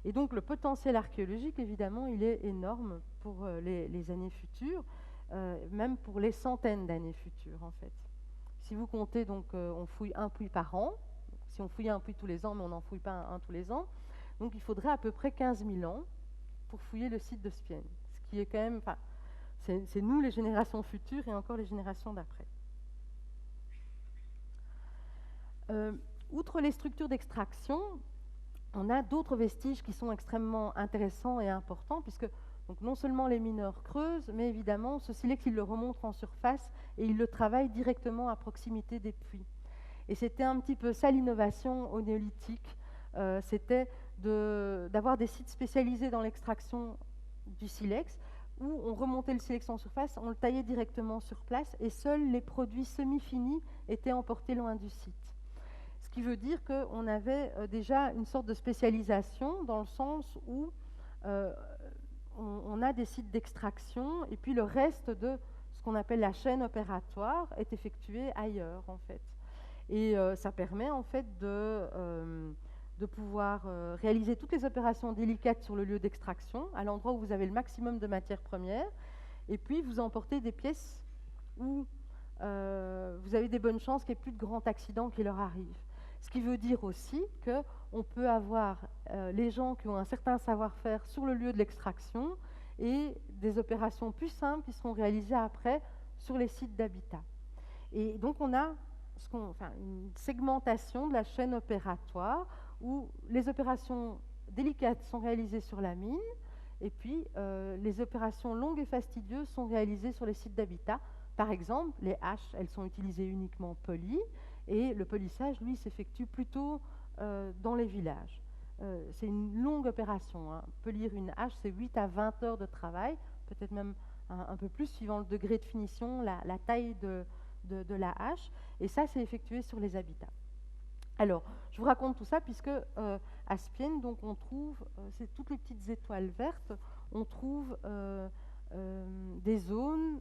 Et donc le potentiel archéologique, évidemment, il est énorme pour les années futures, même pour les centaines d'années futures, en fait. Si vous comptez, donc, on fouille un puits par an. Si on fouillait un puits tous les ans, mais on n'en fouille pas un tous les ans, donc il faudrait à peu près 15 000 ans pour fouiller le site de Spienne. Ce qui est quand même... C'est nous, les générations futures, et encore les générations d'après. Outre les structures d'extraction, on a d'autres vestiges qui sont extrêmement intéressants et importants, puisque donc, non seulement les mineurs creusent, mais évidemment, ce silex, ils le remontent en surface et ils le travaillent directement à proximité des puits. Et c'était un petit peu ça l'innovation au néolithique, c'était d'avoir des sites spécialisés dans l'extraction du silex, où on remontait le silex en surface, on le taillait directement sur place, et seuls les produits semi-finis étaient emportés loin du site. Ce qui veut dire qu'on avait déjà une sorte de spécialisation, dans le sens où on a des sites d'extraction, et puis le reste de ce qu'on appelle la chaîne opératoire est effectué ailleurs, en fait. Et ça permet, en fait, de pouvoir réaliser toutes les opérations délicates sur le lieu d'extraction, à l'endroit où vous avez le maximum de matières premières, et puis vous emportez des pièces où vous avez des bonnes chances qu'il n'y ait plus de grands accidents qui leur arrivent. Ce qui veut dire aussi qu'on peut avoir les gens qui ont un certain savoir-faire sur le lieu de l'extraction et des opérations plus simples qui seront réalisées après sur les sites d'habitat. Et donc on a une segmentation de la chaîne opératoire où les opérations délicates sont réalisées sur la mine et puis les opérations longues et fastidieuses sont réalisées sur les sites d'habitat. Par exemple, les haches, elles sont utilisées uniquement polies, et le polissage, lui, s'effectue plutôt dans les villages. C'est une longue opération. Hein. Polir une hache, c'est 8 à 20 heures de travail, peut-être même un peu plus, suivant le degré de finition, la taille de la hache, et ça, c'est effectué sur les habitats. Alors, je vous raconte tout ça, puisque à Spienne, donc, on trouve, c'est toutes les petites étoiles vertes, on trouve des zones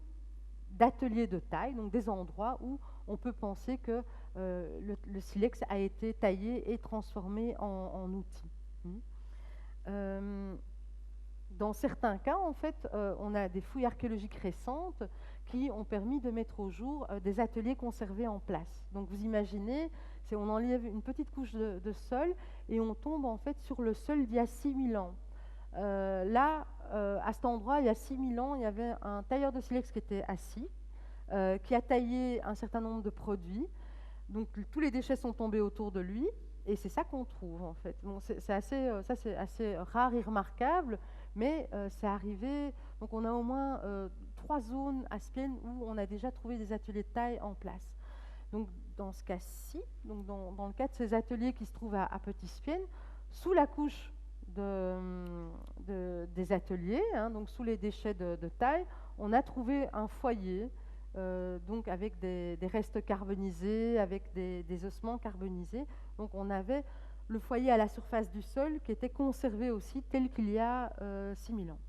d'ateliers de taille, donc des endroits où on peut penser que le silex a été taillé et transformé en outil. Dans certains cas, en fait, on a des fouilles archéologiques récentes qui ont permis de mettre au jour des ateliers conservés en place. Donc vous imaginez, on enlève une petite couche de sol et on tombe en fait sur le sol d'il y a 6000 ans. Là, à cet endroit, il y a 6000 ans, il y avait un tailleur de silex qui était assis, qui a taillé un certain nombre de produits. Donc tous les déchets sont tombés autour de lui, et c'est ça qu'on trouve en fait. Bon, c'est assez rare et remarquable, mais c'est arrivé. Donc on a au moins 3 zones à Spienne où on a déjà trouvé des ateliers de taille en place. Donc dans ce cas-ci, dans le cas de ces ateliers qui se trouvent à Petit Spienne, sous la couche des ateliers, hein, donc sous les déchets de taille, on a trouvé un foyer, donc avec des restes carbonisés, avec des ossements carbonisés. Donc on avait le foyer à la surface du sol qui était conservé aussi tel qu'il y a 6000 ans,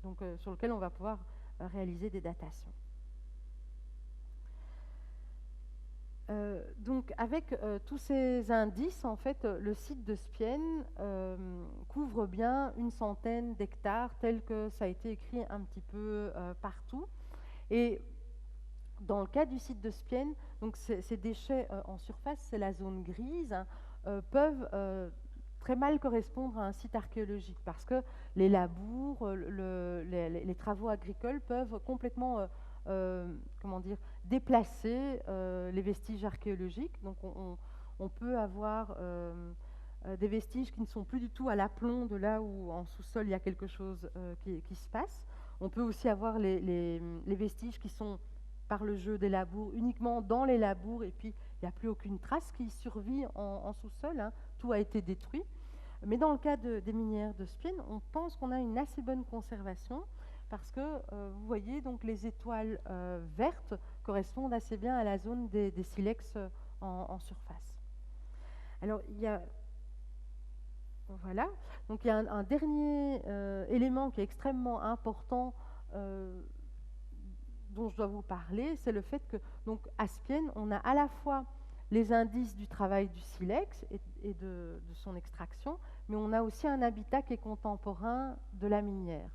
donc sur lequel on va pouvoir réaliser des datations. Donc avec tous ces indices, en fait, le site de Spienne couvre bien une centaine d'hectares, tel que ça a été écrit un petit peu partout. Et dans le cas du site de Spienne, donc ces déchets en surface, c'est la zone grise, hein, peuvent très mal correspondre à un site archéologique, parce que les labours, les travaux agricoles peuvent complètement déplacer les vestiges archéologiques. Donc on peut avoir des vestiges qui ne sont plus du tout à l'aplomb de là où en sous-sol il y a quelque chose qui se passe. On peut aussi avoir les vestiges qui sont par le jeu des labours uniquement dans les labours, et puis il n'y a plus aucune trace qui survit en sous-sol, hein. Tout a été détruit. Mais dans le cas des minières de Spienne, on pense qu'on a une assez bonne conservation, parce que vous voyez, donc les étoiles vertes correspondent assez bien à la zone des silex en surface. Alors il y a donc il y a un dernier élément qui est extrêmement important dont je dois vous parler, c'est le fait que donc à Spienne, on a à la fois les indices du travail du silex et de son extraction, mais on a aussi un habitat qui est contemporain de la minière.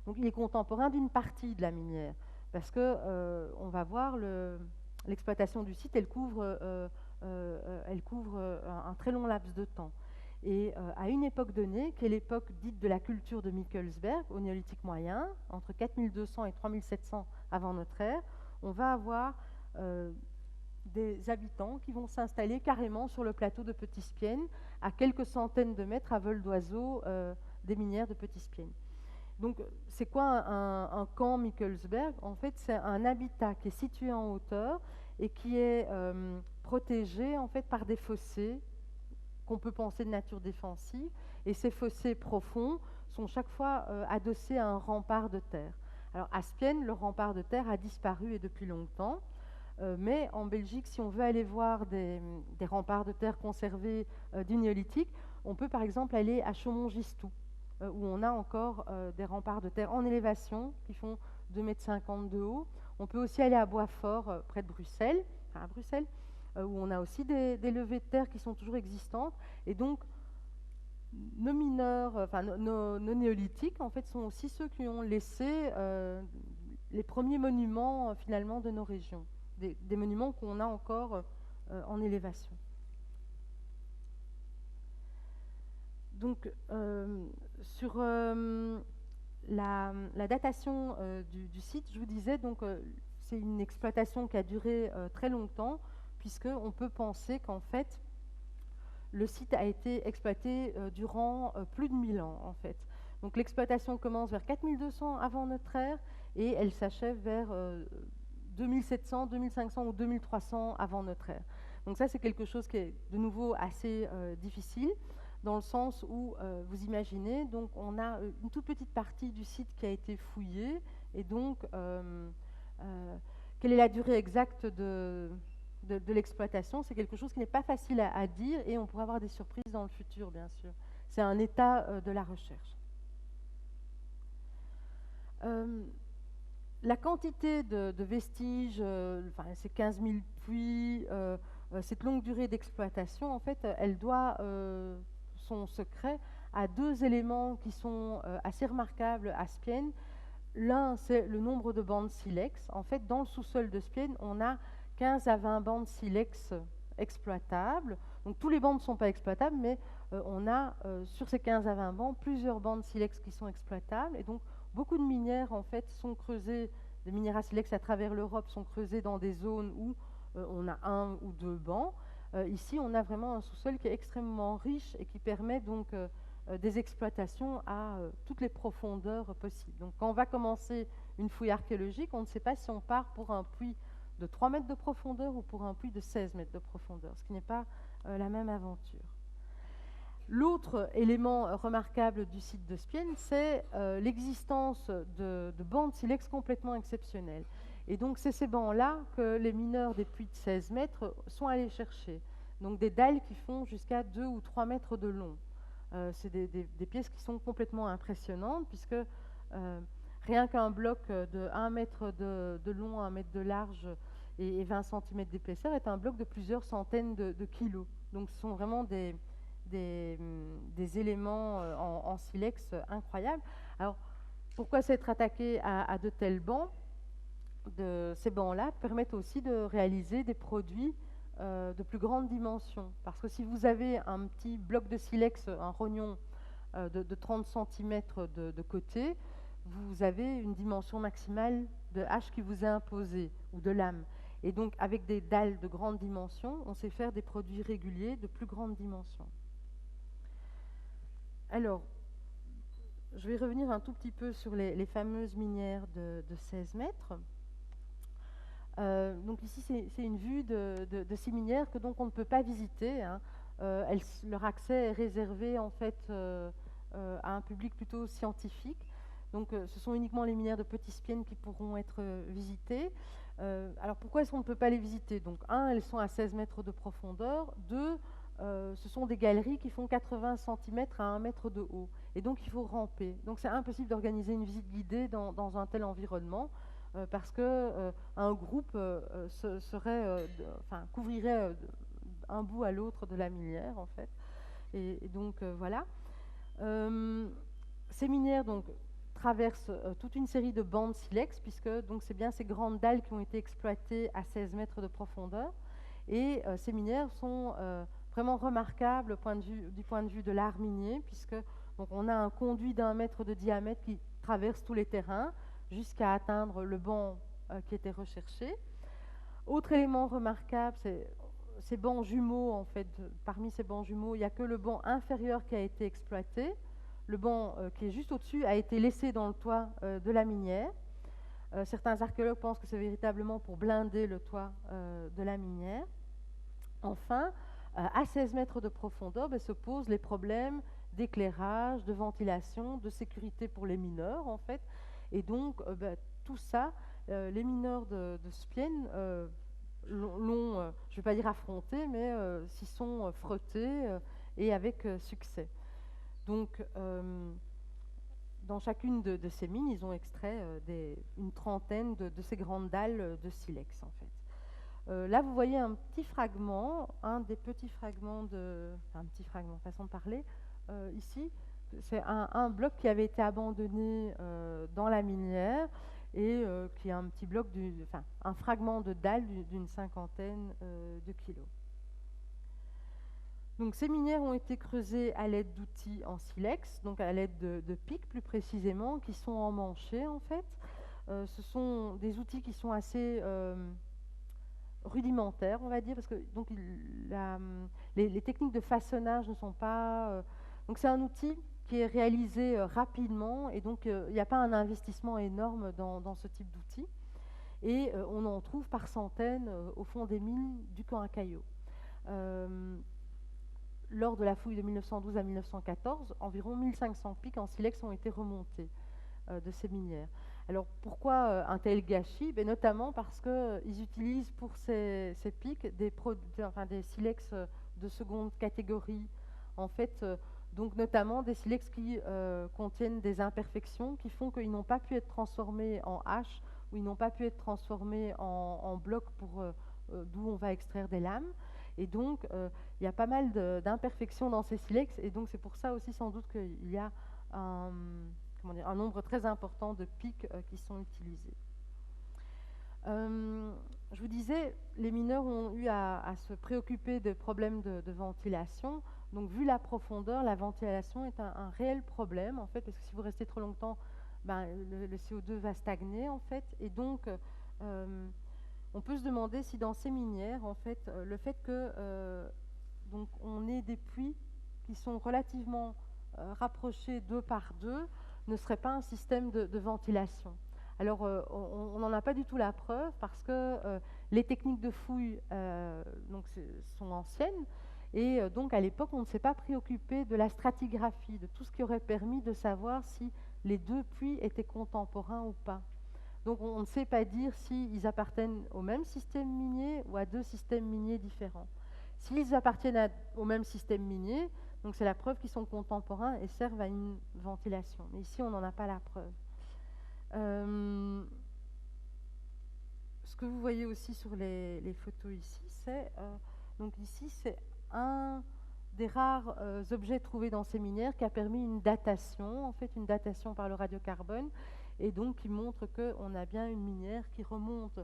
Donc il est contemporain d'une partie de la minière, parce que on va voir l'exploitation du site, elle couvre un très long laps de temps. Et à une époque donnée, qui est l'époque dite de la culture de Mikkelsberg, au néolithique moyen, entre 4200 et 3700 avant notre ère, on va avoir des habitants qui vont s'installer carrément sur le plateau de Petit-Spienne, à quelques centaines de mètres à vol d'oiseau des minières de Petit-Spienne. Donc, c'est quoi un camp Mikkelsberg? En fait, c'est un habitat qui est situé en hauteur et qui est protégé en fait par des fossés qu'on peut penser de nature défensive. Et ces fossés profonds sont chaque fois adossés à un rempart de terre. Alors, à Spienne, le rempart de terre a disparu et depuis longtemps. Mais en Belgique, si on veut aller voir des remparts de terre conservés du néolithique, on peut par exemple aller à Chaumont-Gistoux, où on a encore des remparts de terre en élévation qui font 2,50 m de haut. On peut aussi aller à Boisfort, près de Bruxelles, à Bruxelles, où on a aussi des levées de terre qui sont toujours existantes. Et donc, nos mineurs, nos néolithiques, en fait, sont aussi ceux qui ont laissé les premiers monuments, finalement, de nos régions. Des monuments qu'on a encore en élévation. Donc, sur la datation du site, je vous disais, donc c'est une exploitation qui a duré très longtemps, puisqu'on peut penser qu'en fait, le site a été exploité durant plus de 1000 ans, en fait. Donc, l'exploitation commence vers 4200 avant notre ère et elle s'achève vers 2700, 2500 ou 2300 avant notre ère. Donc ça, c'est quelque chose qui est de nouveau assez difficile, dans le sens où, vous imaginez, donc on a une toute petite partie du site qui a été fouillée, et donc, quelle est la durée exacte de l'exploitation? C'est quelque chose qui n'est pas facile à dire, et on pourrait avoir des surprises dans le futur, bien sûr. C'est un état de la recherche. La quantité de vestiges, ces 15 000 puits, cette longue durée d'exploitation, en fait, elle doit son secret à deux éléments qui sont assez remarquables à Spienne. L'un, c'est le nombre de bandes silex. En fait, dans le sous-sol de Spienne, on a 15 à 20 bandes silex exploitables. Donc, tous les bancs ne sont pas exploitables, mais on a, sur ces 15 à 20 bancs, plusieurs bandes silex qui sont exploitables. Et donc, beaucoup de minières, en fait, sont creusées, des minières à silex à travers l'Europe sont creusées dans des zones où on a un ou deux bancs. Ici, on a vraiment un sous-sol qui est extrêmement riche et qui permet donc des exploitations à toutes les profondeurs possibles. Donc, quand on va commencer une fouille archéologique, on ne sait pas si on part pour un puits de 3 mètres de profondeur ou pour un puits de 16 mètres de profondeur, ce qui n'est pas la même aventure. L'autre élément remarquable du site de Spienne, c'est l'existence de bancs de silex complètement exceptionnels. Et donc, c'est ces bancs-là que les mineurs des puits de 16 mètres sont allés chercher. Donc, des dalles qui font jusqu'à 2 ou 3 mètres de long. C'est des pièces qui sont complètement impressionnantes, puisque rien qu'un bloc de 1 mètre de long, 1 mètre de large et 20 cm d'épaisseur est un bloc de plusieurs centaines de kilos. Donc, ce sont vraiment des éléments en silex incroyables. Alors, pourquoi s'être attaqué à de tels bancs? Ces bancs-là permettent aussi de réaliser des produits de plus grande dimension. Parce que si vous avez un petit bloc de silex, un rognon de 30 cm de côté, vous avez une dimension maximale de hache qui vous est imposée, ou de lame. Et donc, avec des dalles de grande dimension, on sait faire des produits réguliers de plus grande dimension. Alors, je vais revenir un tout petit peu sur les fameuses minières de 16 mètres. Donc ici, c'est une vue de ces minières que donc on ne peut pas visiter. Hein. Leur accès est réservé en fait à un public plutôt scientifique. Donc ce sont uniquement les minières de Petit-Spienne qui pourront être visitées. Alors pourquoi est-ce qu'on ne peut pas les visiter? Donc elles sont à 16 mètres de profondeur. Deux, ce sont des galeries qui font 80 cm à 1 mètre de haut. Et donc il faut ramper. Donc c'est impossible d'organiser une visite guidée dans un tel environnement. Parce qu'un groupe couvrirait d'un bout à l'autre de la minière, en fait. Et donc, voilà. Ces minières, donc, traversent toute une série de bandes silex, puisque donc, c'est bien ces grandes dalles qui ont été exploitées à 16 mètres de profondeur. Et ces minières sont vraiment remarquables du point de vue de l'art minier, puisque donc, on a un conduit d'1 mètre de diamètre qui traverse tous les terrains jusqu'à atteindre le banc qui était recherché. Autre élément remarquable, c'est ces bancs jumeaux. En fait, parmi ces bancs jumeaux, il n'y a que le banc inférieur qui a été exploité. Le banc qui est juste au-dessus a été laissé dans le toit de la minière. Certains archéologues pensent que c'est véritablement pour blinder le toit de la minière. Enfin, à 16 mètres de profondeur, se posent les problèmes d'éclairage, de ventilation, de sécurité pour les mineurs, en fait. Et donc, tout ça, les mineurs de Spienne l'ont, je ne vais pas dire affronté, mais s'y sont frottés et avec succès. Donc, dans chacune de ces mines, ils ont extrait une trentaine de ces grandes dalles de silex, en fait. Là, vous voyez un petit fragment, un des petits fragments un petit fragment, façon de parler, ici. C'est un bloc qui avait été abandonné dans la minière et qui est un petit bloc, un fragment de dalle d'une cinquantaine de kilos. Donc, ces minières ont été creusées à l'aide d'outils en silex, donc à l'aide de pics plus précisément, qui sont emmanchés en fait. Ce sont des outils qui sont assez rudimentaires, on va dire, parce que donc, les techniques de façonnage ne sont pas... donc c'est un outil qui est réalisé rapidement, et donc il n'y a pas un investissement énorme dans ce type d'outils. Et on en trouve par centaines au fond des mines du camp à Caillot. Lors de la fouille de 1912 à 1914, environ 1500 pics en silex ont été remontés de ces minières. Alors pourquoi un tel gâchis? Notamment parce qu'ils utilisent pour ces pics des silex de seconde catégorie. En fait, donc notamment des silex qui contiennent des imperfections qui font qu'ils n'ont pas pu être transformés en hache ou ils n'ont pas pu être transformés en blocs d'où on va extraire des lames. Et donc, il y a pas mal d'imperfections dans ces silex, et donc c'est pour ça aussi sans doute qu'il y a un nombre très important de pics qui sont utilisés. Je vous disais, les mineurs ont eu à se préoccuper des problèmes de ventilation. Donc, vu la profondeur, la ventilation est un réel problème, en fait, parce que si vous restez trop longtemps, le CO2 va stagner, en fait, et donc... on peut se demander si dans ces minières, en fait, le fait que donc on ait des puits qui sont relativement rapprochés 2 par 2 ne serait pas un système de ventilation. Alors, on n'en a pas du tout la preuve parce que les techniques de fouille sont anciennes et donc à l'époque, on ne s'est pas préoccupé de la stratigraphie, de tout ce qui aurait permis de savoir si les deux puits étaient contemporains ou pas. Donc on ne sait pas dire s'ils appartiennent au même système minier ou à deux systèmes miniers différents. S'ils appartiennent au même système minier, donc c'est la preuve qu'ils sont contemporains et servent à une ventilation. Mais ici, on n'en a pas la preuve. Ce que vous voyez aussi sur les photos ici, c'est donc ici c'est un des rares objets trouvés dans ces minières qui a permis une datation, en fait une datation par le radiocarbone, et donc qui montre qu'on a bien une minière qui remonte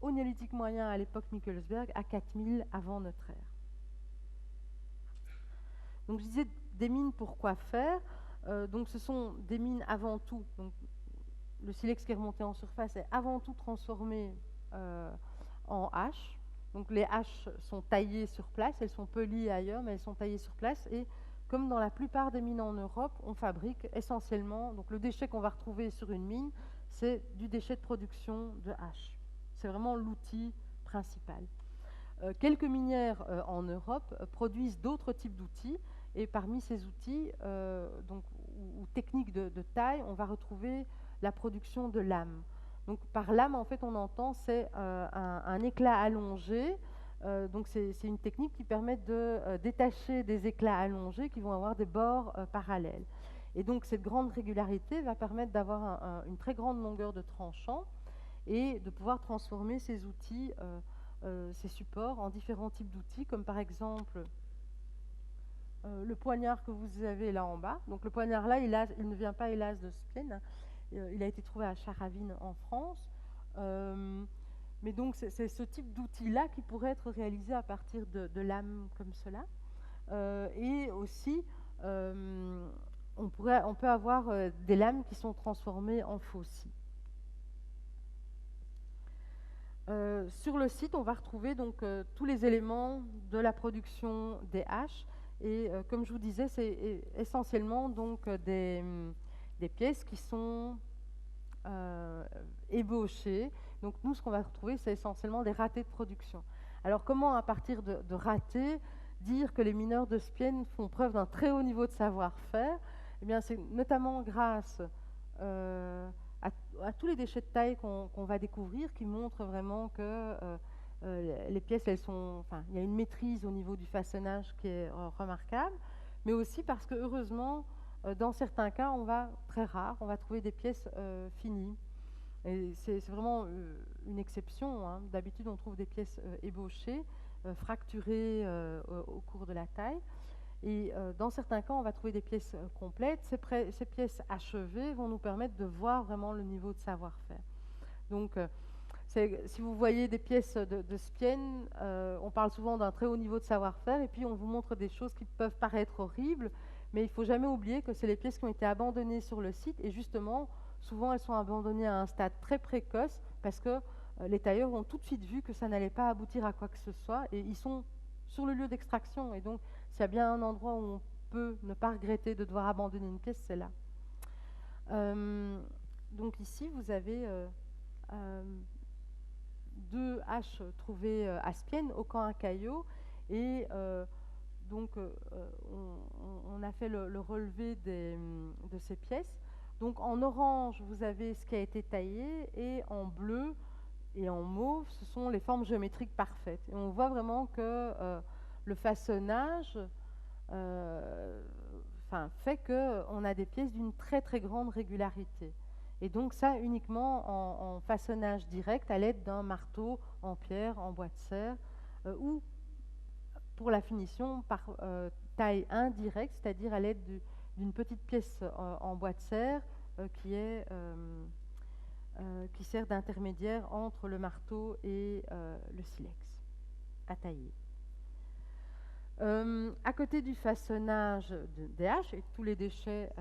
au néolithique moyen à l'époque Mikkelsberg à 4000 avant notre ère. Donc je disais des mines pour quoi faire, donc ce sont des mines avant tout, donc le silex qui est remonté en surface est avant tout transformé en haches. Donc les haches sont taillées sur place, elles sont polies ailleurs, mais elles sont taillées sur place. Et comme dans la plupart des mines en Europe, on fabrique essentiellement, donc le déchet qu'on va retrouver sur une mine, c'est du déchet de production de haches. C'est vraiment l'outil principal. Quelques minières en Europe produisent d'autres types d'outils, et parmi ces outils ou techniques de taille, on va retrouver la production de lames. Donc par lame, en fait, on entend c'est un éclat allongé. Donc c'est une technique qui permet de détacher des éclats allongés qui vont avoir des bords parallèles. Et donc cette grande régularité va permettre d'avoir une très grande longueur de tranchant et de pouvoir transformer ces outils ces supports en différents types d'outils, comme par exemple le poignard que vous avez là en bas. Donc le poignard là, il ne vient pas hélas de Spienne, hein. Il a été trouvé à Charavine en France. Mais donc c'est ce type d'outil-là qui pourrait être réalisé à partir de lames comme cela. Et aussi, on peut avoir des lames qui sont transformées en faucilles. Sur le site, on va retrouver donc tous les éléments de la production des haches. Et comme je vous disais, c'est essentiellement donc des pièces qui sont ébauchées. Donc nous, ce qu'on va retrouver, c'est essentiellement des ratés de production. Alors comment, à partir de ratés, dire que les mineurs de Spienne font preuve d'un très haut niveau de savoir-faire? Eh bien, c'est notamment grâce à tous les déchets de taille qu'on va découvrir, qui montrent vraiment que les pièces, il y a une maîtrise au niveau du façonnage qui est remarquable, mais aussi parce que, heureusement, dans certains cas, très rare, on va trouver des pièces finies. Et c'est vraiment une exception, hein. D'habitude, on trouve des pièces ébauchées, fracturées au cours de la taille. Et dans certains cas, on va trouver des pièces complètes. Ces pièces achevées vont nous permettre de voir vraiment le niveau de savoir-faire. Donc, si vous voyez des pièces de Spienne, on parle souvent d'un très haut niveau de savoir-faire, et puis on vous montre des choses qui peuvent paraître horribles, mais il ne faut jamais oublier que c'est les pièces qui ont été abandonnées sur le site, et justement, souvent elles sont abandonnées à un stade très précoce, parce que les tailleurs ont tout de suite vu que ça n'allait pas aboutir à quoi que ce soit, et ils sont sur le lieu d'extraction, et donc s'il y a bien un endroit où on peut ne pas regretter de devoir abandonner une pièce, c'est là. Donc ici, vous avez deux haches trouvées à Spienne, au camp à Caillot, et donc on a fait le relevé de ces pièces. Donc en orange, vous avez ce qui a été taillé, et en bleu et en mauve, ce sont les formes géométriques parfaites. Et on voit vraiment que le façonnage fait qu'on a des pièces d'une très très grande régularité. Et donc ça uniquement en façonnage direct à l'aide d'un marteau en pierre, en bois de serre, ou pour la finition par taille indirecte, c'est-à-dire à l'aide d'une petite pièce en bois de serre qui sert d'intermédiaire entre le marteau et le silex à tailler. À côté du façonnage des haches et tous les déchets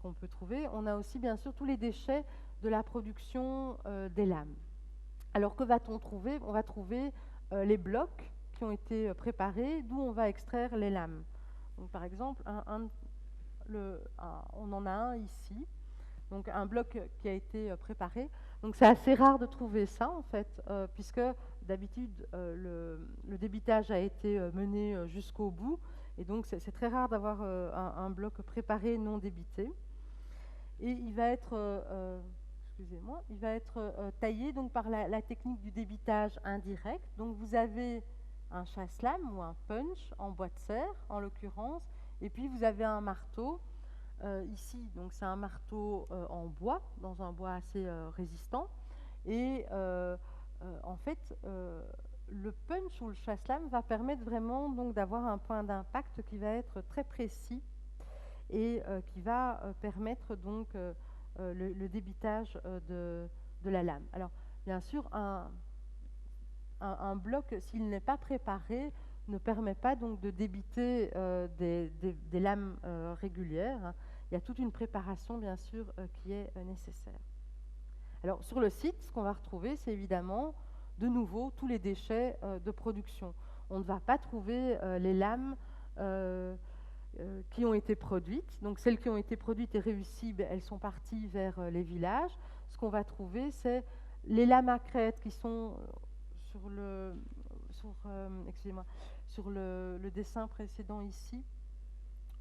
qu'on peut trouver, on a aussi bien sûr tous les déchets de la production des lames. Alors que va-t-on trouver? On va trouver les blocs qui ont été préparés, d'où on va extraire les lames. Donc, par exemple, on en a un ici, donc un bloc qui a été préparé. Donc c'est assez rare de trouver ça en fait, puisque d'habitude le débitage a été mené jusqu'au bout, et donc c'est très rare d'avoir un bloc préparé non débité. Et il va être, taillé donc par la technique du débitage indirect. Donc vous avez un chasse-lame ou un punch en bois de serre en l'occurrence, et puis vous avez un marteau. Ici, donc c'est un marteau en bois, dans un bois assez résistant. Et en fait, le punch ou le chasse-lame va permettre vraiment donc d'avoir un point d'impact qui va être très précis et qui va permettre donc le débitage de la lame. Alors, bien sûr, un bloc, s'il n'est pas préparé, ne permet pas donc de débiter des lames régulières, hein. Il y a toute une préparation, bien sûr, qui est nécessaire. Alors, sur le site, ce qu'on va retrouver, c'est évidemment, de nouveau, tous les déchets de production. On ne va pas trouver les lames qui ont été produites. Donc, celles qui ont été produites et réussies, elles sont parties vers les villages. Ce qu'on va trouver, c'est les lames à crête qui sont sur le dessin précédent ici.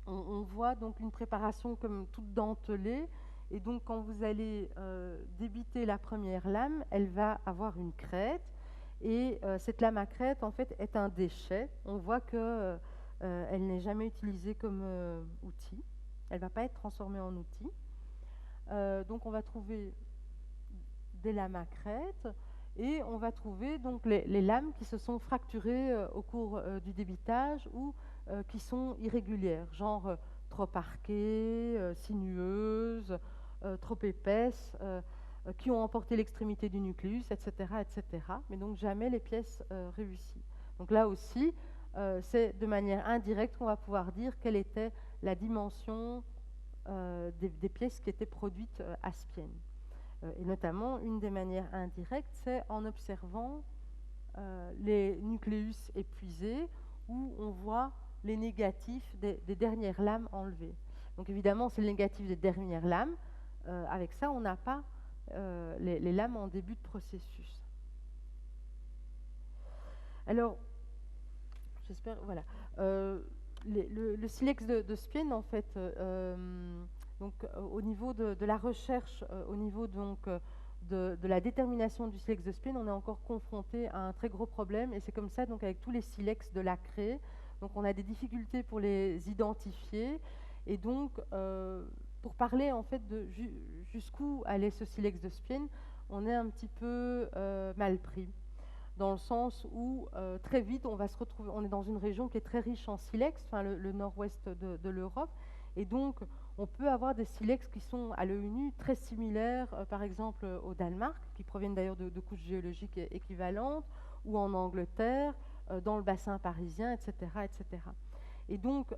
On voit donc une préparation comme toute dentelée, et donc quand vous allez débiter la première lame, elle va avoir une crête, et cette lame à crête en fait est un déchet. On voit que elle n'est jamais utilisée comme outil, elle ne va pas être transformée en outil. Donc on va trouver des lames à crête, et on va trouver donc les lames qui se sont fracturées au cours du débitage ou qui sont irrégulières, genre trop arquées, sinueuses, trop épaisses, qui ont emporté l'extrémité du nucléus, etc., etc. Mais donc jamais les pièces réussies. Donc là aussi, c'est de manière indirecte qu'on va pouvoir dire quelle était la dimension des pièces qui étaient produites à Spienne. Et notamment, une des manières indirectes, c'est en observant les nucléus épuisés, où on voit les négatifs des dernières lames enlevées. Donc évidemment, c'est le négatif des dernières lames. Avec ça, on n'a pas les lames en début de processus. Alors, j'espère, voilà. Le silex de Spienne, en fait, donc, au niveau de la recherche, au niveau donc, de la détermination du silex de Spienne, on est encore confronté à un très gros problème, et c'est comme ça donc, avec tous les silex de la craie. Donc on a des difficultés pour les identifier, et donc pour parler en fait de jusqu'où allait ce silex de Spienne, on est un petit peu mal pris, dans le sens où très vite on va se retrouver, on est dans une région qui est très riche en silex, enfin le nord-ouest de l'Europe, et donc on peut avoir des silex qui sont à l'œil nu très similaires, par exemple au Danemark, qui proviennent d'ailleurs de couches géologiques équivalentes, ou en Angleterre, dans le bassin parisien, etc., etc. Et donc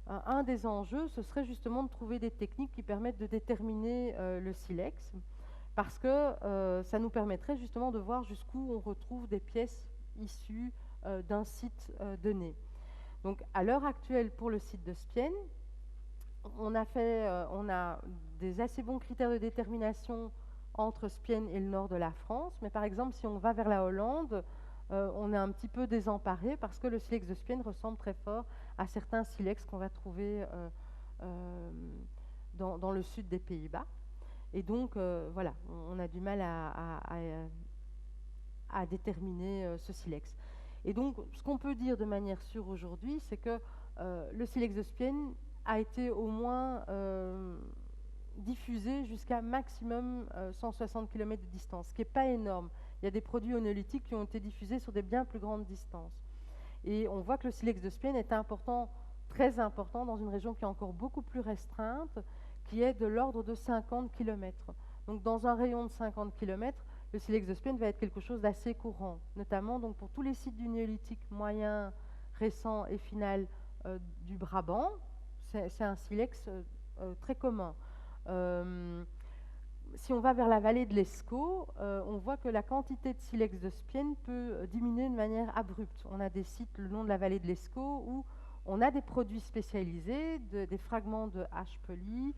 un des enjeux, ce serait justement de trouver des techniques qui permettent de déterminer le silex, parce que ça nous permettrait justement de voir jusqu'où on retrouve des pièces issues d'un site donné. Donc à l'heure actuelle, pour le site de Spienne, on a des assez bons critères de détermination entre Spienne et le nord de la France, mais par exemple, si on va vers la Hollande, on est un petit peu désemparé parce que le silex de Spienne ressemble très fort à certains silex qu'on va trouver dans le sud des Pays-Bas. Et donc, voilà, on a du mal à déterminer ce silex. Et donc, ce qu'on peut dire de manière sûre aujourd'hui, c'est que le silex de Spienne a été au moins diffusé jusqu'à maximum 160 km de distance, ce qui n'est pas énorme. Il y a des produits onéolithiques qui ont été diffusés sur des bien plus grandes distances. Et on voit que le silex de Spienne est important, très important, dans une région qui est encore beaucoup plus restreinte, qui est de l'ordre de 50 km. Donc dans un rayon de 50 km, le silex de Spienne va être quelque chose d'assez courant, notamment donc, pour tous les sites du néolithique moyen, récent et final du Brabant. C'est un silex très commun. Si on va vers la vallée de l'Escaut, on voit que la quantité de silex de Spienne peut diminuer de manière abrupte. On a des sites le long de la vallée de l'Escaut où on a des produits spécialisés, des fragments de hache polie,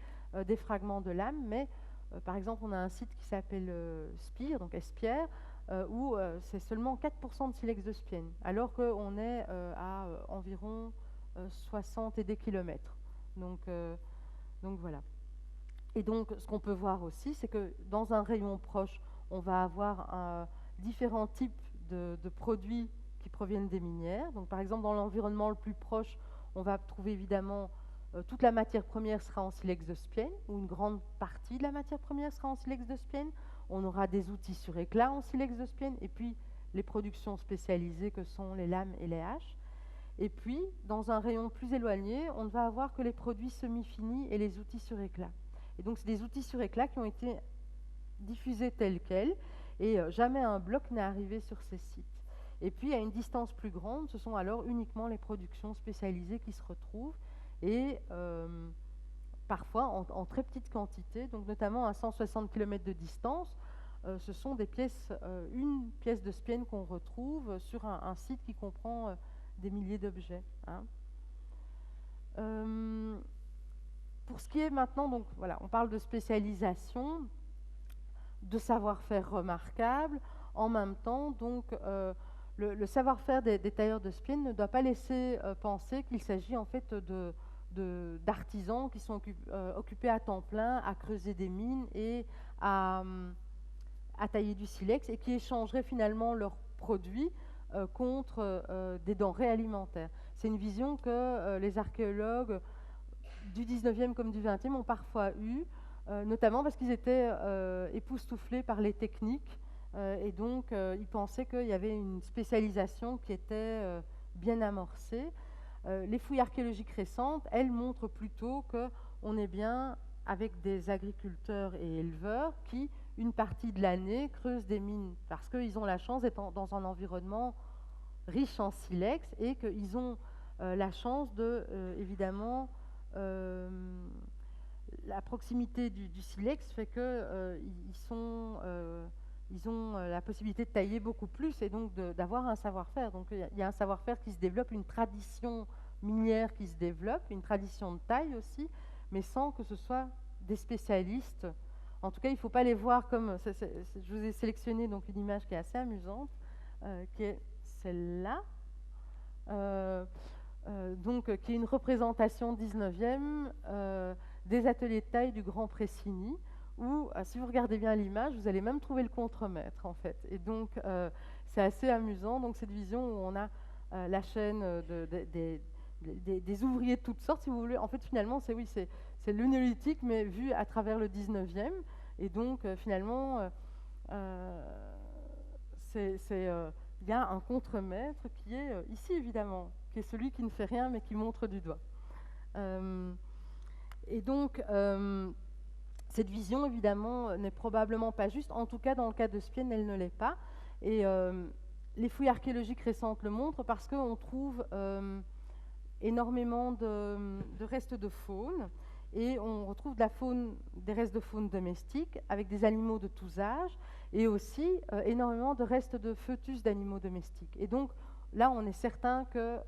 des fragments de lame, mais par exemple, on a un site qui s'appelle Spire, donc Espierre, où c'est seulement 4% de silex de Spienne, alors qu'on est à environ 60 et des kilomètres. Donc voilà. Et donc, ce qu'on peut voir aussi, c'est que dans un rayon proche, on va avoir différents types de produits qui proviennent des minières. Donc, par exemple, dans l'environnement le plus proche, on va trouver évidemment toute la matière première sera en silex de Spienne, ou une grande partie de la matière première sera en silex de Spienne. On aura des outils sur éclat en silex de Spienne, et puis les productions spécialisées que sont les lames et les haches. Et puis, dans un rayon plus éloigné, on ne va avoir que les produits semi-finis et les outils sur éclat. Et donc, c'est des outils sur éclat qui ont été diffusés tels quels, et jamais un bloc n'est arrivé sur ces sites. Et puis, à une distance plus grande, ce sont alors uniquement les productions spécialisées qui se retrouvent, et parfois en très petite quantité, donc notamment à 160 km de distance, ce sont des pièces, une pièce de Spienne qu'on retrouve sur un site qui comprend des milliers d'objets. Hein. Pour ce qui est maintenant, donc voilà, on parle de spécialisation, de savoir-faire remarquable. En même temps, donc le savoir-faire des tailleurs de Spienne ne doit pas laisser penser qu'il s'agit en fait d'artisans qui sont occupés à temps plein à creuser des mines et à tailler du silex, et qui échangeraient finalement leurs produits contre des denrées alimentaires. C'est une vision que les archéologues du 19e comme du 20e ont parfois eue, notamment parce qu'ils étaient époustouflés par les techniques et donc ils pensaient qu'il y avait une spécialisation qui était bien amorcée. Les fouilles archéologiques récentes, elles montrent plutôt qu'on est bien avec des agriculteurs et éleveurs qui, une partie de l'année, creusent des mines parce qu'ils ont la chance d'être dans un environnement riche en silex et qu'ils ont la chance de, évidemment, la proximité du silex fait que ils ont la possibilité de tailler beaucoup plus et donc d'avoir un savoir-faire. Donc il y a un savoir-faire qui se développe, une tradition minière qui se développe, une tradition de taille aussi, mais sans que ce soit des spécialistes. En tout cas, il ne faut pas les voir comme... je vous ai sélectionné donc une image qui est assez amusante, qui est celle-là, qui est une représentation 19e des ateliers de taille du Grand Pressigny, où, si vous regardez bien l'image, vous allez même trouver le contremaître, en fait. Et donc, c'est assez amusant. Donc, cette vision où on a la chaîne des ouvriers de toutes sortes, si vous voulez. En fait, finalement, c'est le néolithique, mais vu à travers le 19e. Et donc, finalement, il y a un contremaître qui est ici, évidemment, qui est celui qui ne fait rien, mais qui montre du doigt. Et donc, cette vision, évidemment, n'est probablement pas juste. En tout cas, dans le cas de Spienne, elle ne l'est pas. Et les fouilles archéologiques récentes le montrent parce qu'on trouve énormément de restes de faune. Et on retrouve des restes de faune domestique avec des animaux de tous âges et aussi énormément de restes de foetus d'animaux domestiques. Et donc, là, on est certain que...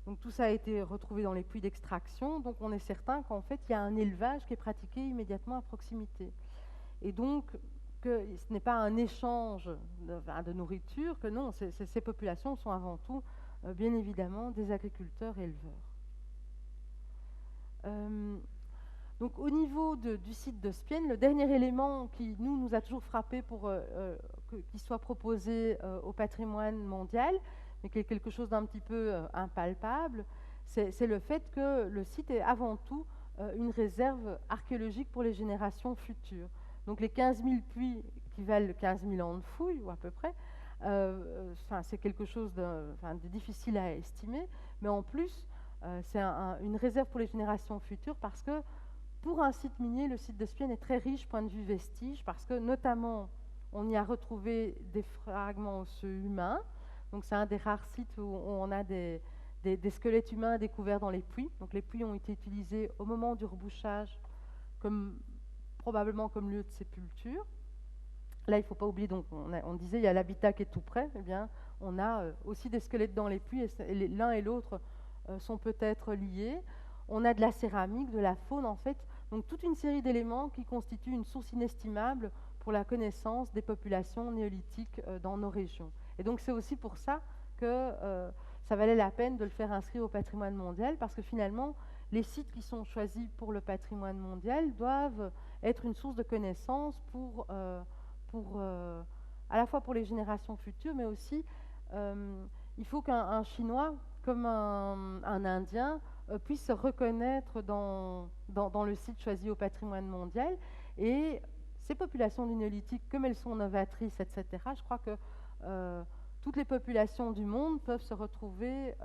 donc tout ça a été retrouvé dans les puits d'extraction, donc on est certain qu'en fait il y a un élevage qui est pratiqué immédiatement à proximité. Et donc que ce n'est pas un échange de nourriture, que non, ces populations sont avant tout bien évidemment des agriculteurs et éleveurs. Donc au niveau du site de Spienne, le dernier élément qui nous a toujours frappé pour qu'il soit proposé au patrimoine mondial, mais qui est quelque chose d'un petit peu impalpable, c'est le fait que le site est avant tout une réserve archéologique pour les générations futures. Donc les 15 000 puits qui valent 15 000 ans de fouilles, ou à peu près, c'est quelque chose de difficile à estimer, mais en plus, c'est une réserve pour les générations futures parce que pour un site minier, le site de Spienne est très riche point de vue vestiges parce que notamment on y a retrouvé des fragments osseux humains. Donc c'est un des rares sites où on a des squelettes humains découverts dans les puits. Donc les puits ont été utilisés au moment du rebouchage probablement comme lieu de sépulture. Là, il ne faut pas oublier, donc on disait il y a l'habitat qui est tout près. Eh bien, on a aussi des squelettes dans les puits et l'un et l'autre sont peut-être liés. On a de la céramique, de la faune en fait. Donc toute une série d'éléments qui constituent une source inestimable pour la connaissance des populations néolithiques dans nos régions. Et donc c'est aussi pour ça que ça valait la peine de le faire inscrire au patrimoine mondial, parce que finalement, les sites qui sont choisis pour le patrimoine mondial doivent être une source de connaissances à la fois pour les générations futures, mais aussi il faut qu'un Chinois comme un Indien puisse se reconnaître dans le site choisi au patrimoine mondial. Et ces populations du néolithique, comme elles sont novatrices, etc., je crois que toutes les populations du monde peuvent se retrouver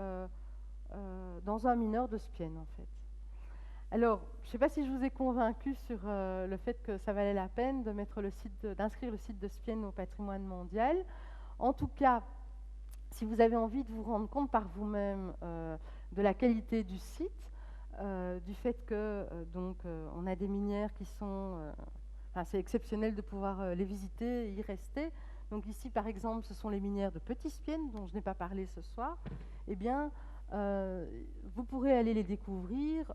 dans un mineur de Spienne, en fait. Alors, je ne sais pas si je vous ai convaincu sur le fait que ça valait la peine de d'inscrire le site de Spienne au patrimoine mondial. En tout cas, si vous avez envie de vous rendre compte par vous-même de la qualité du site, du fait que on a des minières qui sont... c'est exceptionnel de pouvoir les visiter et y rester. Donc ici, par exemple, ce sont les minières de Petit Spienne, dont je n'ai pas parlé ce soir. Eh bien, vous pourrez aller les découvrir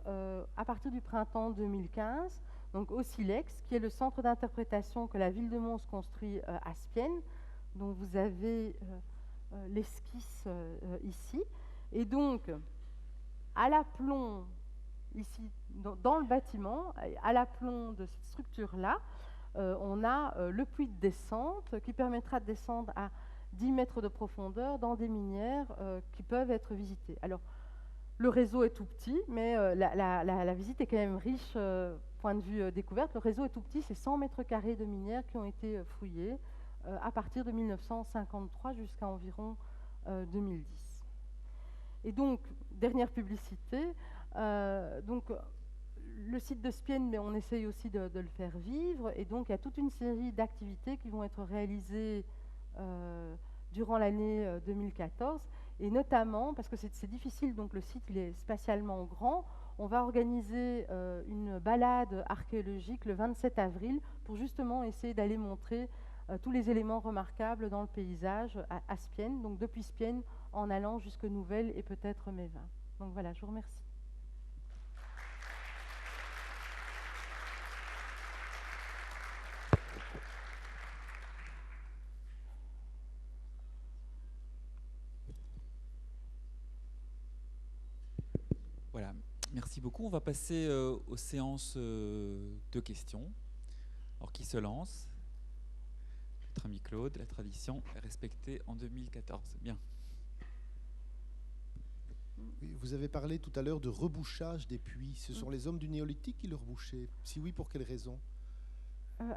à partir du printemps 2015, donc au SILEX, qui est le centre d'interprétation que la ville de Mons construit à Spienne, dont vous avez l'esquisse ici. Et donc, à l'aplomb, ici, dans le bâtiment, à l'aplomb de cette structure-là, on a le puits de descente qui permettra de descendre à 10 mètres de profondeur dans des minières qui peuvent être visitées. Alors, le réseau est tout petit, mais la visite est quand même riche point de vue découverte. Le réseau est tout petit, c'est 100 mètres carrés de minières qui ont été fouillés à partir de 1953 jusqu'à environ 2010. Et donc, dernière publicité, donc, le site de Spienne, mais on essaye aussi de le faire vivre, et donc il y a toute une série d'activités qui vont être réalisées durant l'année 2014, et notamment, parce que c'est difficile, donc le site il est spatialement grand, on va organiser une balade archéologique le 27 avril pour justement essayer d'aller montrer tous les éléments remarquables dans le paysage à Spienne, donc depuis Spienne en allant jusque Nouvelle et peut-être Mévin. Donc voilà, je vous remercie. Voilà, merci beaucoup. On va passer aux séances de questions. Alors, qui se lance? Notre ami Claude, la tradition est respectée en 2014. Bien. Oui, vous avez parlé tout à l'heure de rebouchage des puits. Ce sont les hommes du néolithique qui le rebouchaient. Si oui, pour quelle raison?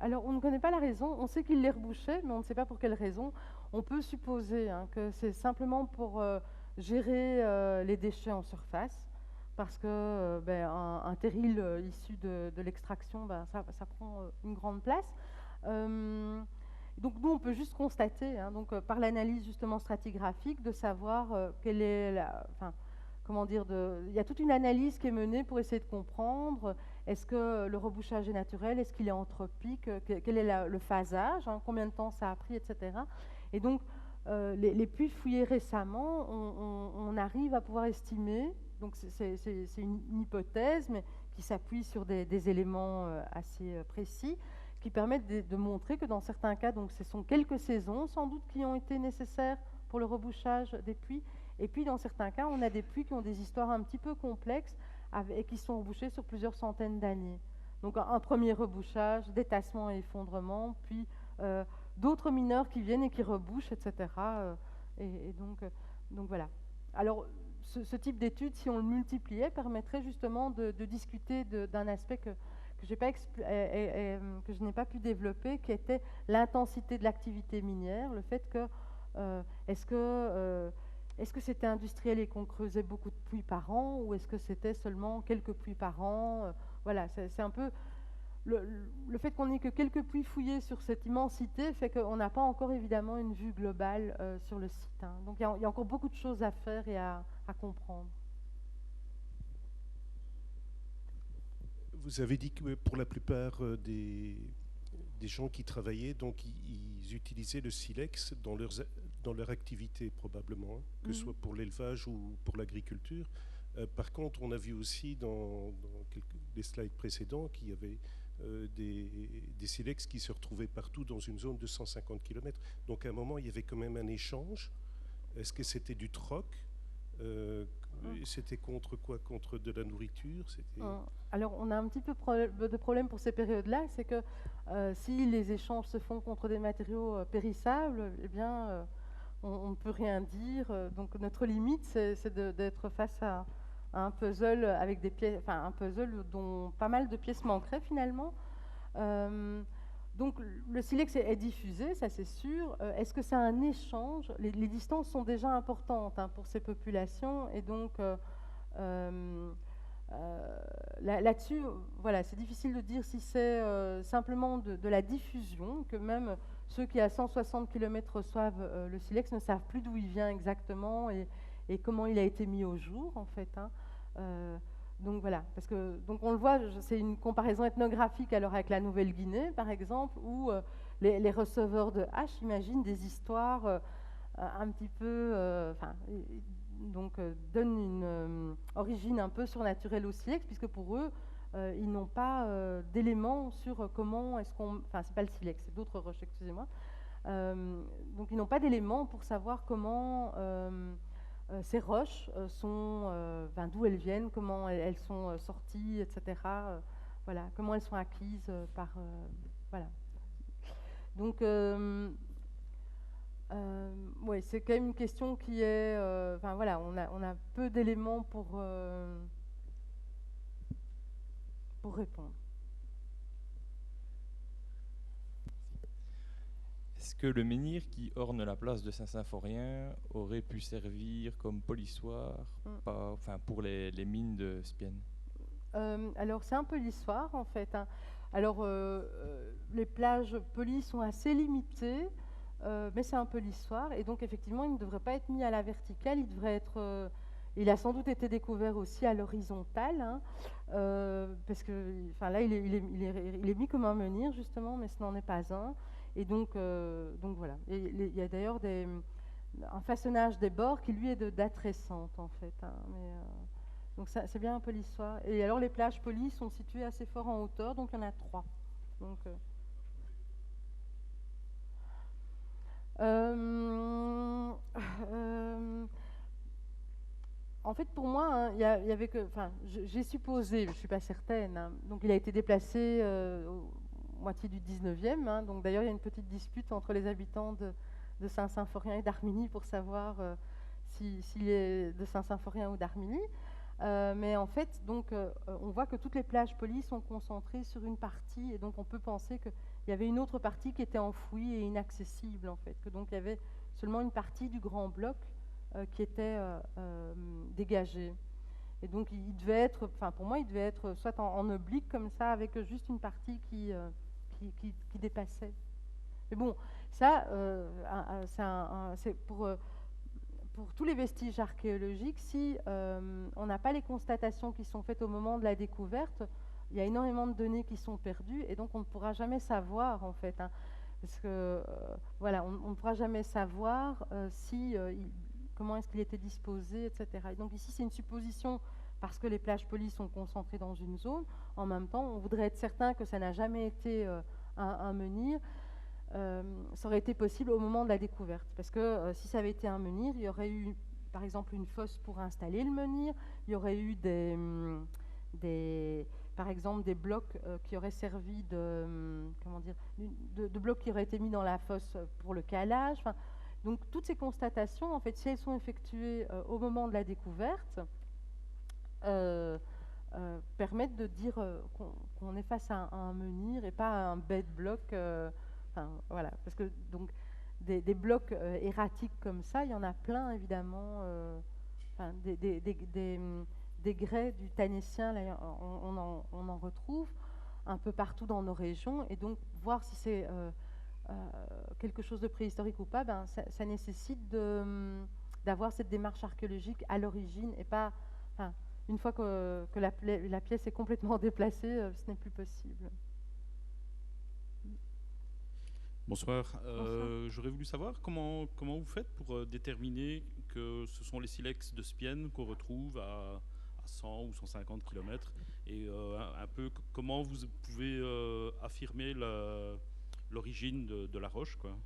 Alors, on ne connaît pas la raison. On sait qu'ils les rebouchaient, mais on ne sait pas pour quelle raison. On peut supposer que c'est simplement pour gérer les déchets en surface, parce que un terril issu de l'extraction, ça prend une grande place. Donc nous, on peut juste constater, donc, par l'analyse justement stratigraphique, de savoir quelle est la... il y a toute une analyse qui est menée pour essayer de comprendre, est-ce que le rebouchage est naturel, est-ce qu'il est anthropique, quel est le phasage, combien de temps ça a pris, etc. Et donc, les puits fouillés récemment, on arrive à pouvoir estimer, donc c'est une hypothèse, mais qui s'appuie sur des éléments assez précis, qui permettent de montrer que dans certains cas, donc ce sont quelques saisons sans doute qui ont été nécessaires pour le rebouchage des puits, et puis dans certains cas, on a des puits qui ont des histoires un petit peu complexes et qui sont rebouchés sur plusieurs centaines d'années. Donc un premier rebouchage, détassement et effondrement, puis d'autres mineurs qui viennent et qui rebouchent, etc. Et donc voilà. Alors ce type d'étude, si on le multipliait, permettrait justement de discuter d'un aspect que je n'ai pas pu développer, qui était l'intensité de l'activité minière, le fait que est-ce que c'était industriel et qu'on creusait beaucoup de puits par an, ou est-ce que c'était seulement quelques puits par an? Voilà, c'est un peu le fait qu'on n'ait que quelques puits fouillés sur cette immensité fait qu'on n'a pas encore évidemment une vue globale sur le site. Donc il y a encore beaucoup de choses à faire et à comprendre. Vous avez dit que pour la plupart des gens qui travaillaient, donc ils utilisaient le silex dans leur activité probablement, que ce soit pour l'élevage ou pour l'agriculture. Par contre, on a vu aussi dans les slides précédents qu'il y avait des silex qui se retrouvaient partout dans une zone de 150 km. Donc à un moment, il y avait quand même un échange. Est-ce que c'était du troc? C'était contre quoi? Contre de la nourriture? Alors, on a un petit peu de problème pour ces périodes-là, c'est que si les échanges se font contre des matériaux périssables, eh bien, on ne peut rien dire. Donc, notre limite, c'est d'être face à un puzzle avec des pièces, enfin, un puzzle dont pas mal de pièces manqueraient finalement. Donc, le silex est diffusé, ça c'est sûr. Est-ce que c'est un échange? Les distances sont déjà importantes pour ces populations, et donc là-dessus, voilà, c'est difficile de dire si c'est simplement de la diffusion, que même ceux qui à 160 km reçoivent le silex ne savent plus d'où il vient exactement et comment il a été mis au jour en fait. Donc voilà, parce que donc on le voit, c'est une comparaison ethnographique alors avec la Nouvelle-Guinée par exemple, où les receveurs de hache imaginent des histoires un petit peu, donnent une origine un peu surnaturelle au silex, puisque pour eux, ils n'ont pas d'éléments sur comment est-ce qu'on... Enfin, c'est pas le silex, c'est d'autres roches, excusez-moi. Donc ils n'ont pas d'éléments pour savoir comment ces roches sont... d'où elles viennent, comment elles sont sorties, etc. Voilà, comment elles sont acquises par... voilà. Donc... oui, c'est quand même une question qui est... Enfin voilà, on a peu d'éléments pour répondre. que le menhir qui orne la place de Saint-Symphorien aurait pu servir comme polissoir pour les mines de Spienne? Alors c'est un polissoir en fait, hein. Alors les plages polies sont assez limitées, mais c'est un polissoir et donc effectivement il ne devrait pas être mis à la verticale, il devrait être... il a sans doute été découvert aussi à l'horizontale, hein, parce que là il est mis comme un menhir justement, mais ce n'en est pas un. Et donc voilà. Et il y a d'ailleurs un façonnage des bords qui lui est de date récente en fait, hein, mais, donc c'est bien un polissoir. Et alors les plages polies sont situées assez fort en hauteur, donc il y en a 3. Donc, en fait, pour moi, hein, y avait que, j'ai supposé, je ne suis pas certaine, hein, donc il a été déplacé moitié du 19e. Hein, donc d'ailleurs, il y a une petite dispute entre les habitants de Saint-Symphorien et d'Armigny pour savoir s'il est de Saint-Symphorien ou d'Armigny. Mais en fait, donc, on voit que toutes les plages polies sont concentrées sur une partie, et donc on peut penser qu'il y avait une autre partie qui était enfouie et inaccessible, en fait, que donc il y avait seulement une partie du grand bloc qui était dégagée. Et donc il devait être, pour moi, il devait être soit en oblique comme ça, avec juste une partie qui dépassait. Mais bon, ça, c'est pour tous les vestiges archéologiques, si on n'a pas les constatations qui sont faites au moment de la découverte, il y a énormément de données qui sont perdues et donc on ne pourra jamais savoir en fait, hein, parce que voilà, on ne pourra jamais savoir comment est-ce qu'il était disposé, etc. Et donc ici c'est une supposition parce que les plages polies sont concentrées dans une zone. En même temps, on voudrait être certain que ça n'a jamais été un menhir. Ça aurait été possible au moment de la découverte. Parce que si ça avait été un menhir, il y aurait eu, par exemple, une fosse pour installer le menhir, il y aurait eu par exemple, des blocs qui auraient servi de blocs qui auraient été mis dans la fosse pour le calage. Donc, toutes ces constatations, en fait, si elles sont effectuées au moment de la découverte, permettent de dire qu'on est face à un menhir et pas à un bed bloc. Voilà, parce que donc des blocs erratiques comme ça, il y en a plein évidemment. Des grès du Thanessien, là, on en retrouve un peu partout dans nos régions, et donc voir si c'est quelque chose de préhistorique ou pas, ça nécessite d'avoir cette démarche archéologique à l'origine et pas une fois que la pièce est complètement déplacée, ce n'est plus possible. Bonsoir. J'aurais voulu savoir comment vous faites pour déterminer que ce sont les silex de Spienne qu'on retrouve à 100 ou 150 km et un peu comment vous pouvez affirmer l'origine de la roche, quoi.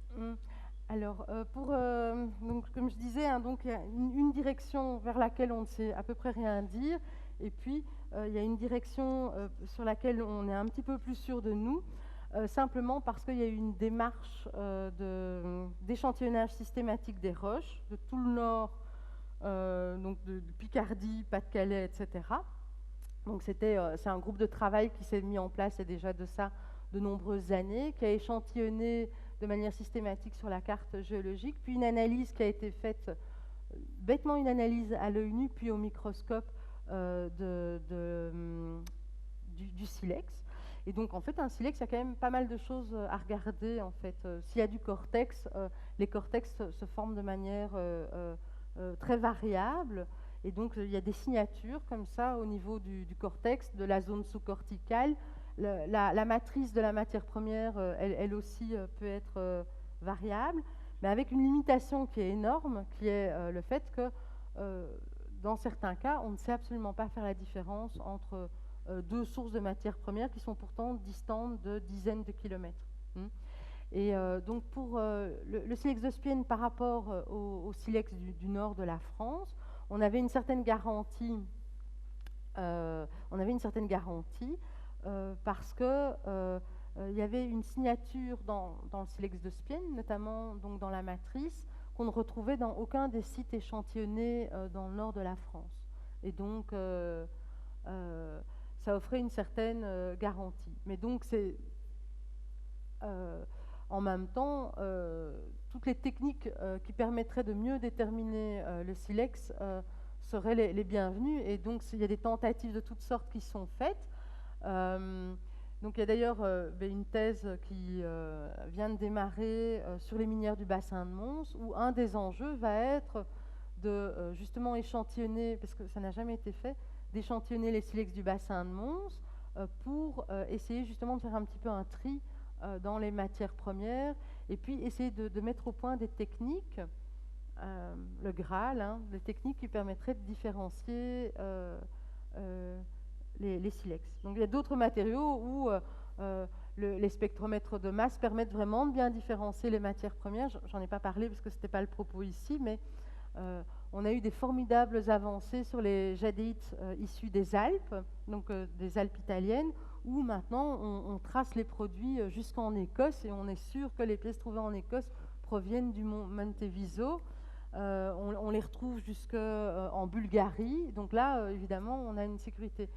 Alors, donc, comme je disais, hein, donc, il y a une direction vers laquelle on ne sait à peu près rien dire, et puis il y a une direction sur laquelle on est un petit peu plus sûr de nous. Simplement parce qu'il y a eu une démarche d'échantillonnage systématique des roches de tout le nord, donc de Picardie, Pas-de-Calais, etc. Donc c'est un groupe de travail qui s'est mis en place il y a déjà de ça de nombreuses années, qui a échantillonné de manière systématique sur la carte géologique, puis une analyse qui a été faite, bêtement une analyse à l'œil nu, puis au microscope du silex. Et donc, en fait, un silex, il y a quand même pas mal de choses à regarder, en fait. S'il y a du cortex, les cortex se forment de manière très variable. Et donc, il y a des signatures comme ça au niveau du cortex, de la zone sous-corticale. La matrice de la matière première, elle aussi peut être variable, mais avec une limitation qui est énorme, qui est le fait que, dans certains cas, on ne sait absolument pas faire la différence entre deux sources de matières premières qui sont pourtant distantes de dizaines de kilomètres. Et donc pour le silex de Spienne par rapport au silex du nord de la France, on avait une certaine garantie. Parce que il y avait une signature dans le silex de Spienne, notamment donc dans la matrice, qu'on ne retrouvait dans aucun des sites échantillonnés dans le nord de la France. Et donc ça offrait une certaine garantie. Mais donc en même temps, toutes les techniques qui permettraient de mieux déterminer le silex seraient les bienvenues. Et donc, il y a des tentatives de toutes sortes qui sont faites. Donc, il y a d'ailleurs une thèse qui vient de démarrer sur les minières du bassin de Mons, où un des enjeux va être de justement échantillonner, parce que ça n'a jamais été fait, d'échantillonner les silex du bassin de Mons pour essayer justement de faire un petit peu un tri dans les matières premières, et puis essayer de mettre au point des techniques, le Graal, hein, des techniques qui permettraient de différencier les silex. Donc il y a d'autres matériaux où les spectromètres de masse permettent vraiment de bien différencier les matières premières. J'en ai pas parlé parce que ce n'était pas le propos ici, mais on a eu des formidables avancées sur les jadéites issus des Alpes, donc des Alpes italiennes, où maintenant on trace les produits jusqu'en Écosse, et on est sûr que les pièces trouvées en Écosse proviennent du mont Monteviso. On les retrouve jusqu'en Bulgarie, donc là évidemment on a une sécurité.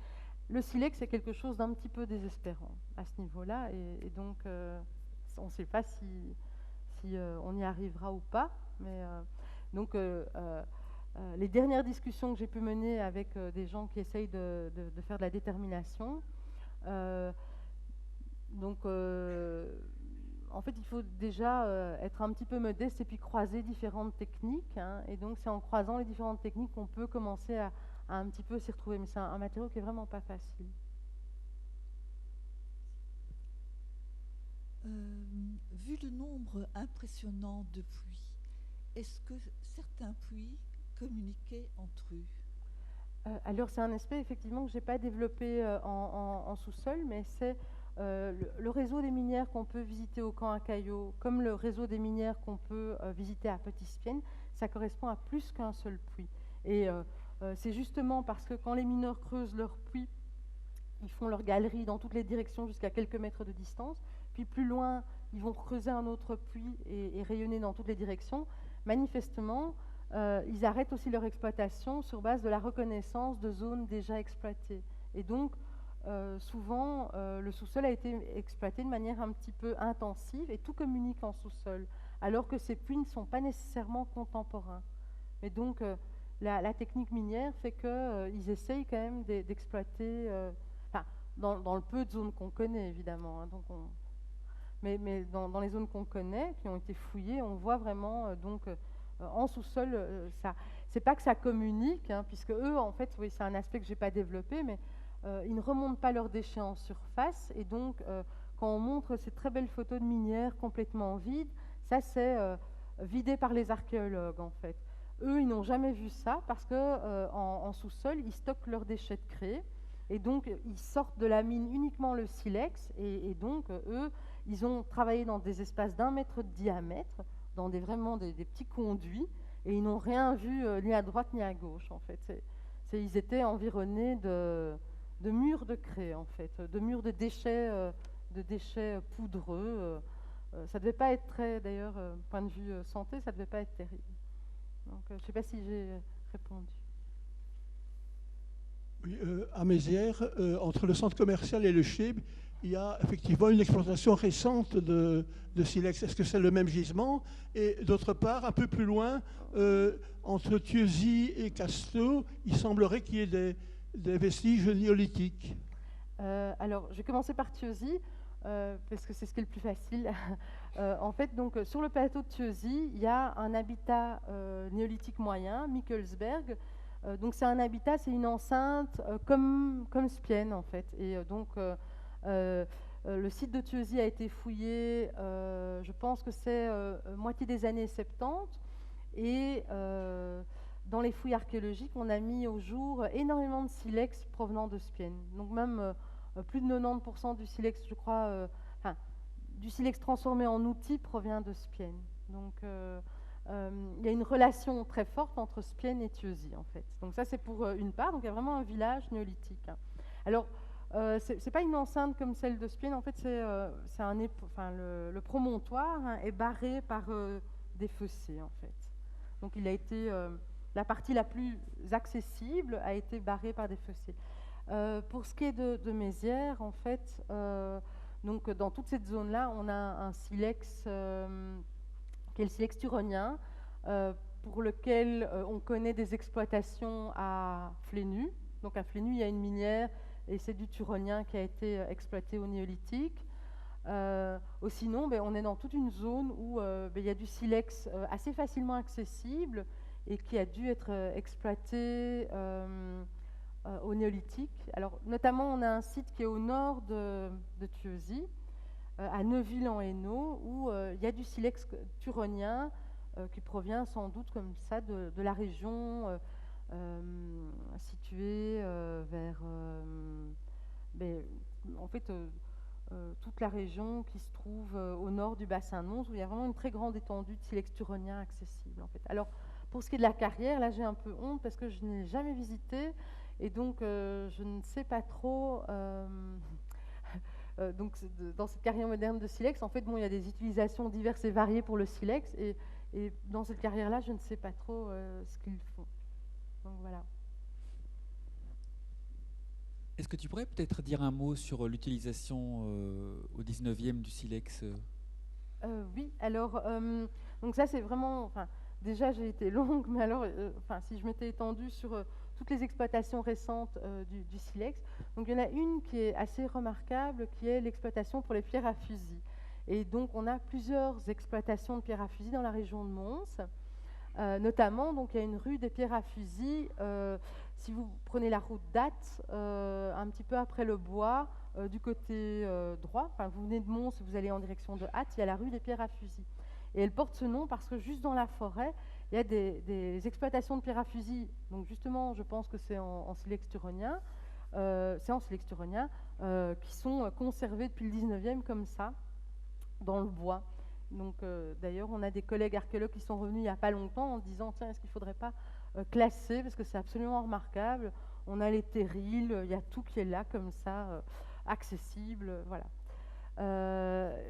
Le silex c'est quelque chose d'un petit peu désespérant à ce niveau-là, et donc on ne sait pas si on y arrivera ou pas, mais donc les dernières discussions que j'ai pu mener avec des gens qui essayent de faire de la détermination, en fait, il faut déjà être un petit peu modeste et puis croiser différentes techniques, hein, et donc c'est en croisant les différentes techniques qu'on peut commencer à un petit peu s'y retrouver, mais c'est un matériau qui est vraiment pas facile. Vu le nombre impressionnant de puits, est-ce que certains puits communiquaient entre eux? Alors c'est un aspect effectivement que je n'ai pas développé en sous-sol, mais c'est le réseau des minières qu'on peut visiter au camp à Caillot, comme le réseau des minières qu'on peut visiter à Petit-Spienne, ça correspond à plus qu'un seul puits. Et c'est justement parce que quand les mineurs creusent leurs puits, ils font leur galerie dans toutes les directions jusqu'à quelques mètres de distance, puis plus loin, ils vont creuser un autre puits et rayonner dans toutes les directions. Manifestement, ils arrêtent aussi leur exploitation sur base de la reconnaissance de zones déjà exploitées. Et donc, souvent, le sous-sol a été exploité de manière un petit peu intensive et tout communique en sous-sol, alors que ces puits ne sont pas nécessairement contemporains. Mais donc, la technique minière fait qu'ils essayent quand même d'exploiter, dans le peu de zones qu'on connaît, évidemment. Hein, donc mais dans les zones qu'on connaît, qui ont été fouillées, on voit vraiment en sous-sol, c'est pas que ça communique, hein, puisque eux, en fait, oui, c'est un aspect que j'ai pas développé, mais ils ne remontent pas leurs déchets en surface, et donc quand on montre ces très belles photos de minières complètement vides, ça c'est vidé par les archéologues, en fait. Eux, ils n'ont jamais vu ça parce que en sous-sol, ils stockent leurs déchets de craie, et donc ils sortent de la mine uniquement le silex, et donc eux, ils ont travaillé dans des espaces d'1 mètre de diamètre, dans vraiment des petits conduits, et ils n'ont rien vu ni à droite ni à gauche, en fait. Ils étaient environnés de murs de craie, en fait, de murs de déchets poudreux. Ça ne devait pas être très, d'ailleurs, point de vue santé, ça ne devait pas être terrible. Donc, je ne sais pas si j'ai répondu. Oui, à Mézières, entre le centre commercial et le Chib, il y a effectivement une exploitation récente de silex. Est-ce que c'est le même gisement? Et d'autre part, un peu plus loin, entre Thieuzy et Casteau, il semblerait qu'il y ait des vestiges néolithiques. Alors, je vais commencer par Thieuzy, parce que c'est ce qui est le plus facile. En fait, donc, sur le plateau de Thieuzy, il y a un habitat néolithique moyen, Mikkelsberg. Donc, c'est un habitat, c'est une enceinte comme Spienne, en fait. Et donc, le site de Thieuzy a été fouillé, je pense que c'est moitié des années 70, et dans les fouilles archéologiques, on a mis au jour énormément de silex provenant de Spienne. Donc même plus de 90% du silex, je crois, du silex transformé en outil provient de Spienne. Donc il y a une relation très forte entre Spienne et Thieuzy, en fait. Donc ça, c'est pour une part. Donc il y a vraiment un village néolithique. Alors, c'est pas une enceinte comme celle de Spienne. En fait, le promontoire, hein, est barré par des fossés, en fait. Donc il a été la partie la plus accessible a été barrée par des fossés. Pour ce qui est de Mézières, en fait, Donc dans toute cette zone-là, on a un silex qui est le silex turonien, pour lequel on connaît des exploitations à Flénu. Donc à Flénu, il y a une minière et c'est du turonien qui a été exploité au néolithique. Sinon, on est dans toute une zone où il y a du silex assez facilement accessible et qui a dû être exploité au néolithique. Alors, notamment, on a un site qui est au nord de Thieuzy, à Neuville-en-Hainaut, où il y a du silex turonien qui provient sans doute comme ça de la région située vers en fait toute la région qui se trouve au nord du bassin de Mons, où il y a vraiment une très grande étendue de silex turonien accessible en fait. Alors pour ce qui est de la carrière, là j'ai un peu honte parce que je n'ai jamais visité et donc je ne sais pas trop. Donc dans cette carrière moderne de silex, en fait, il y a des utilisations diverses et variées pour le silex et dans cette carrière-là, je ne sais pas trop ce qu'ils font. Donc voilà. Est-ce que tu pourrais peut-être dire un mot sur l'utilisation au 19e du silex Oui, alors, donc ça c'est vraiment, déjà j'ai été longue, mais alors, si je m'étais étendue sur toutes les exploitations récentes du silex, donc il y en a une qui est assez remarquable, qui est l'exploitation pour les pierres à fusil. Et donc on a plusieurs exploitations de pierres à fusil dans la région de Mons. Notamment, donc, il y a une rue des pierres à fusil. Si vous prenez la route d'Ath, un petit peu après le bois, du côté droit, vous venez de Mons, vous allez en direction de Ath, il y a la rue des pierres à fusil. Et elle porte ce nom parce que juste dans la forêt, il y a des exploitations de pierres à fusil. Donc justement, je pense que c'est en silex turonien, qui sont conservées depuis le 19e comme ça, dans le bois. Donc, d'ailleurs, on a des collègues archéologues qui sont revenus il n'y a pas longtemps en disant tiens, est-ce qu'il ne faudrait pas classer parce que c'est absolument remarquable. On a les terrils, il y a tout qui est là comme ça, accessible, voilà.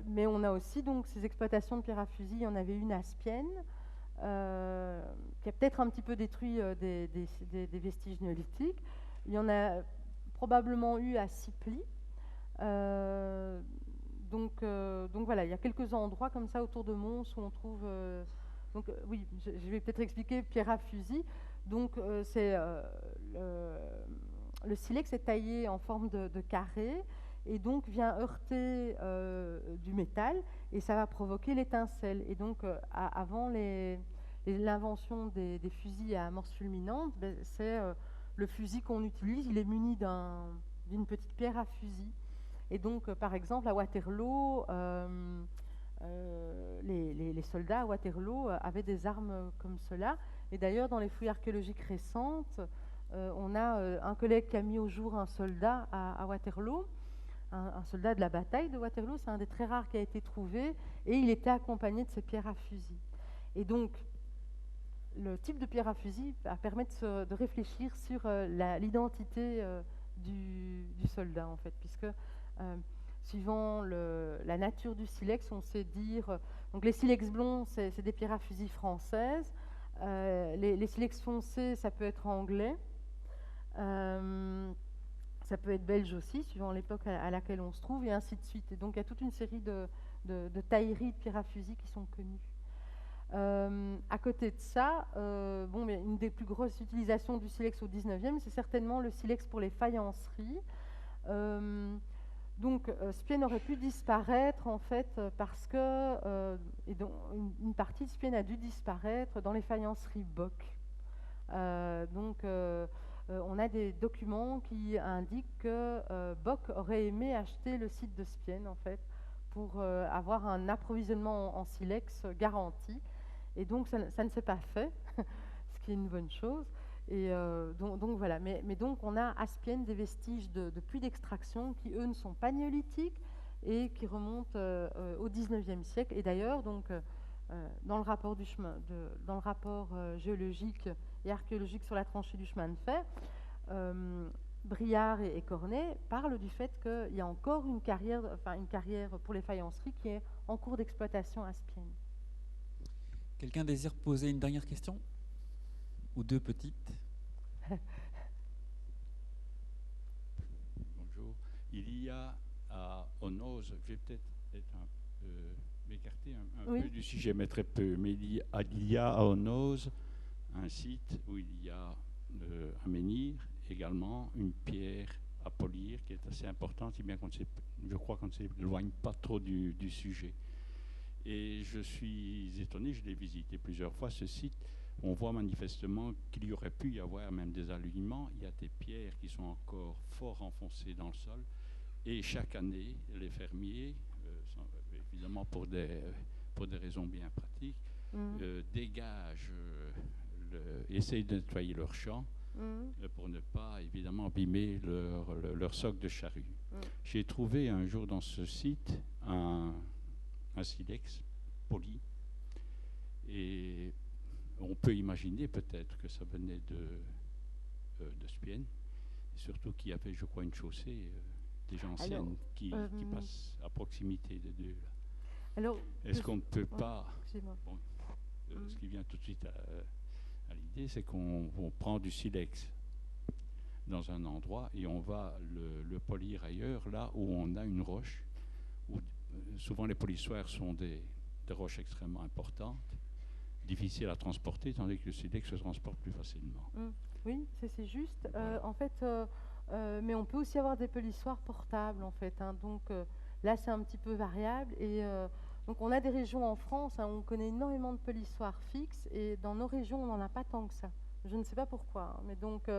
Mais on a aussi donc ces exploitations de pierres à fusil. Il y en avait une à Spienne qui a peut-être un petit peu détruit des vestiges néolithiques. Il y en a probablement eu à Ciply. Donc voilà, il y a quelques endroits comme ça autour de Mons où on trouve. Oui, je vais peut-être expliquer pierre à fusil. Donc c'est le silex est taillé en forme de carré et donc vient heurter du métal et ça va provoquer l'étincelle. Et donc avant l'invention des fusils à amorce fulminante, c'est le fusil qu'on utilise. Il est muni d'une petite pierre à fusil. Et donc, par exemple, à Waterloo, les soldats à Waterloo avaient des armes comme cela. Et d'ailleurs, dans les fouilles archéologiques récentes, on a un collègue qui a mis au jour un soldat à Waterloo, un soldat de la bataille de Waterloo. C'est un des très rares qui a été trouvé. Et il était accompagné de ces pierres à fusil. Et donc, le type de pierre à fusil va permettre de réfléchir sur l'identité du soldat, en fait, puisque suivant la nature du silex, on sait dire. Donc les silex blonds, c'est des pierres à fusil françaises. Les silex foncés, ça peut être anglais. Ça peut être belge aussi, suivant l'époque à laquelle on se trouve, et ainsi de suite. Et donc il y a toute une série de tailleries de pierres à fusil qui sont connues. À côté de ça, mais une des plus grosses utilisations du silex au 19e, c'est certainement le silex pour les faïenceries. Donc, Spienne aurait pu disparaître en fait parce que une partie de Spienne a dû disparaître dans les faïenceries Bock. On a des documents qui indiquent que Bock aurait aimé acheter le site de Spienne en fait pour avoir un approvisionnement en silex garanti. Et donc, ça ne s'est pas fait, ce qui est une bonne chose. Et donc voilà, mais donc on a à Spienne des vestiges de puits d'extraction qui eux ne sont pas néolithiques et qui remontent au 19e siècle. Et d'ailleurs, donc dans le rapport géologique et archéologique sur la tranchée du chemin de fer, Briard et Cornet parlent du fait qu'il y a encore une carrière pour les faïenceries qui est en cours d'exploitation à Spienne. Quelqu'un désire poser une dernière question ? Ou deux petites. Bonjour. Il y a à Onos, je vais peut-être m'écarter un Oui. peu du sujet, mais très peu. Mais il y a à Onos un site où il y a un menhir, également une pierre à polir qui est assez importante, si bien je crois qu'on ne s'éloigne pas trop du sujet. Et je suis étonné, je l'ai visité plusieurs fois, ce site. On voit manifestement qu'il y aurait pu y avoir même des alignements. Il y a des pierres qui sont encore fort enfoncées dans le sol. Et chaque année, les fermiers, évidemment pour des raisons bien pratiques, dégagent, essayent de nettoyer leurs champs pour ne pas évidemment abîmer leur socle de charrue. J'ai trouvé un jour dans ce site un silex poli. Et on peut imaginer peut-être que ça venait de Spienne, et surtout qu'il y avait, je crois, une chaussée déjà ancienne qui passe à proximité des deux. Alors, est-ce qu'on ne peut pas... Bon, ce qui vient tout de suite à l'idée, c'est qu'on prend du silex dans un endroit et on va le polir ailleurs, là où on a une roche, où souvent les polissoirs sont des roches extrêmement importantes, difficiles à transporter, tandis que le silex se transporte plus facilement. Oui, c'est juste. En fait, mais on peut aussi avoir des polissoirs portables, en fait. Hein. Donc là, c'est un petit peu variable. Et donc, on a des régions en France où on connaît énormément de polissoirs fixes, et dans nos régions, on n'en a pas tant que ça. Je ne sais pas pourquoi. Hein. Mais donc,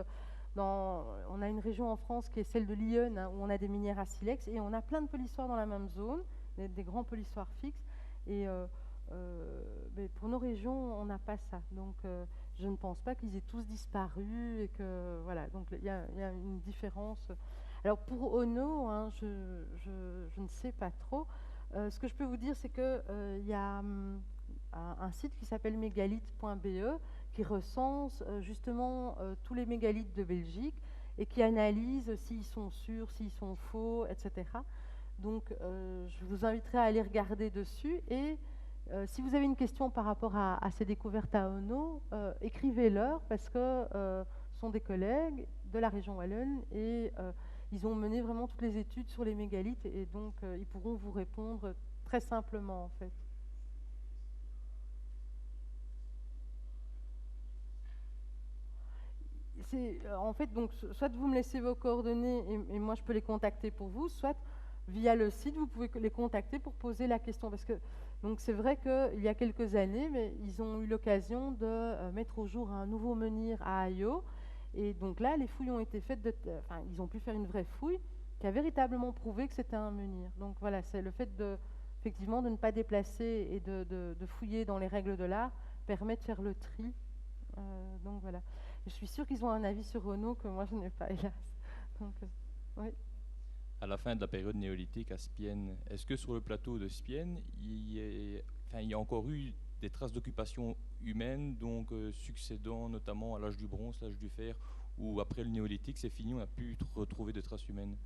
on a une région en France qui est celle de l'Yonne, où on a des minières à silex, et on a plein de polissoirs dans la même zone, des grands polissoirs fixes. Et mais pour nos régions, on n'a pas ça. Donc, je ne pense pas qu'ils aient tous disparu et que voilà. Donc, il y a une différence. Alors, pour Ono, hein, je ne sais pas trop. Ce que je peux vous dire, c'est que il y a un site qui s'appelle mégalithes.be qui recense justement tous les mégalithes de Belgique et qui analyse s'ils sont sûrs, s'ils sont faux, etc. Donc, je vous inviterai à aller regarder dessus. Et si vous avez une question par rapport à ces découvertes à Ono, écrivez-leur, parce que ce sont des collègues de la région wallonne et ils ont mené vraiment toutes les études sur les mégalithes, et donc ils pourront vous répondre très simplement, en fait. En fait, donc, soit vous me laissez vos coordonnées et moi je peux les contacter pour vous, soit via le site, vous pouvez les contacter pour poser la question. Parce que donc c'est vrai qu'il y a quelques années, mais ils ont eu l'occasion de mettre au jour un nouveau menhir à Ayo. Et donc là, les fouilles ont été faites, ils ont pu faire une vraie fouille qui a véritablement prouvé que c'était un menhir. Donc voilà, c'est le fait effectivement de ne pas déplacer et de fouiller dans les règles de l'art permet de faire le tri. Donc voilà. Je suis sûre qu'ils ont un avis sur Ono que moi je n'ai pas, hélas. Donc, oui. À la fin de la période néolithique à Spienne, est-ce que sur le plateau de Spienne, il y a encore eu des traces d'occupation humaine, donc succédant notamment à l'âge du bronze, l'âge du fer, ou après le néolithique, c'est fini, on a pu retrouver des traces humaines?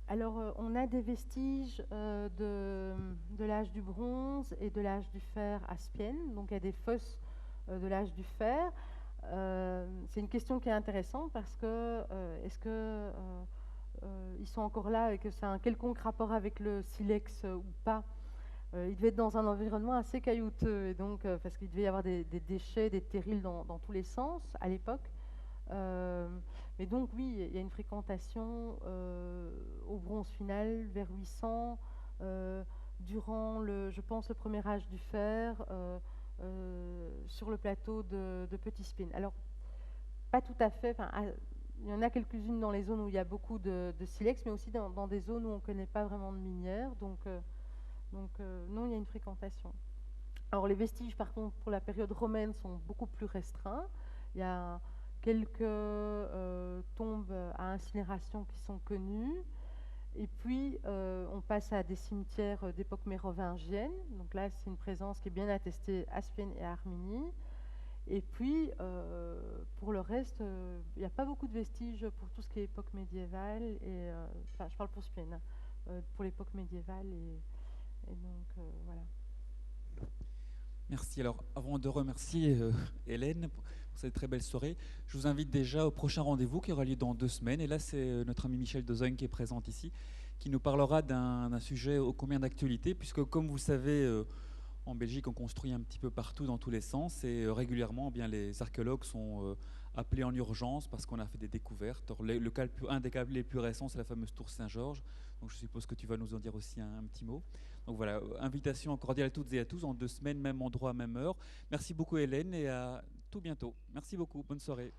Alors, on a des vestiges de l'âge du bronze et de l'âge du fer à Spienne, donc il y a des fosses de l'âge du fer. C'est une question qui est intéressante parce que est-ce que ils sont encore là et que ça a un quelconque rapport avec le silex ou pas? Il devait être dans un environnement assez caillouteux, et donc parce qu'il devait y avoir des déchets, des terrils dans tous les sens à l'époque. Mais donc oui, il y a une fréquentation au bronze final vers 800, durant je pense le premier âge du fer, sur le plateau de Petit Spin. Alors pas tout à fait. Il y en a quelques-unes dans les zones où il y a beaucoup de silex, mais aussi dans des zones où on ne connaît pas vraiment de minières. Donc non, il y a une fréquentation. Alors les vestiges, par contre, pour la période romaine, sont beaucoup plus restreints. Il y a quelques tombes à incinération qui sont connues. Et puis, on passe à des cimetières d'époque mérovingienne. Donc là, c'est une présence qui est bien attestée à Spienne et à Armigny. Et puis, pour le reste, il n'y a pas beaucoup de vestiges pour tout ce qui est époque médiévale. Et, je parle pour Spienne, pour l'époque médiévale. Et donc, voilà. Merci. Alors, avant de remercier Hélène pour cette très belle soirée, je vous invite déjà au prochain rendez-vous qui aura lieu dans 2 semaines. Et là, c'est notre ami Michel Dezogne qui est présent ici, qui nous parlera d'un sujet ô combien d'actualité, puisque comme vous le savez, en Belgique, on construit un petit peu partout dans tous les sens, et régulièrement, eh bien, les archéologues sont appelés en urgence parce qu'on a fait des découvertes. Or, un des cas les plus récents, c'est la fameuse tour Saint-Georges. Donc je suppose que tu vas nous en dire aussi un petit mot. Donc voilà, invitation cordiale à toutes et à tous, en 2 semaines, même endroit, même heure. Merci beaucoup Hélène, et à tout bientôt. Merci beaucoup, bonne soirée.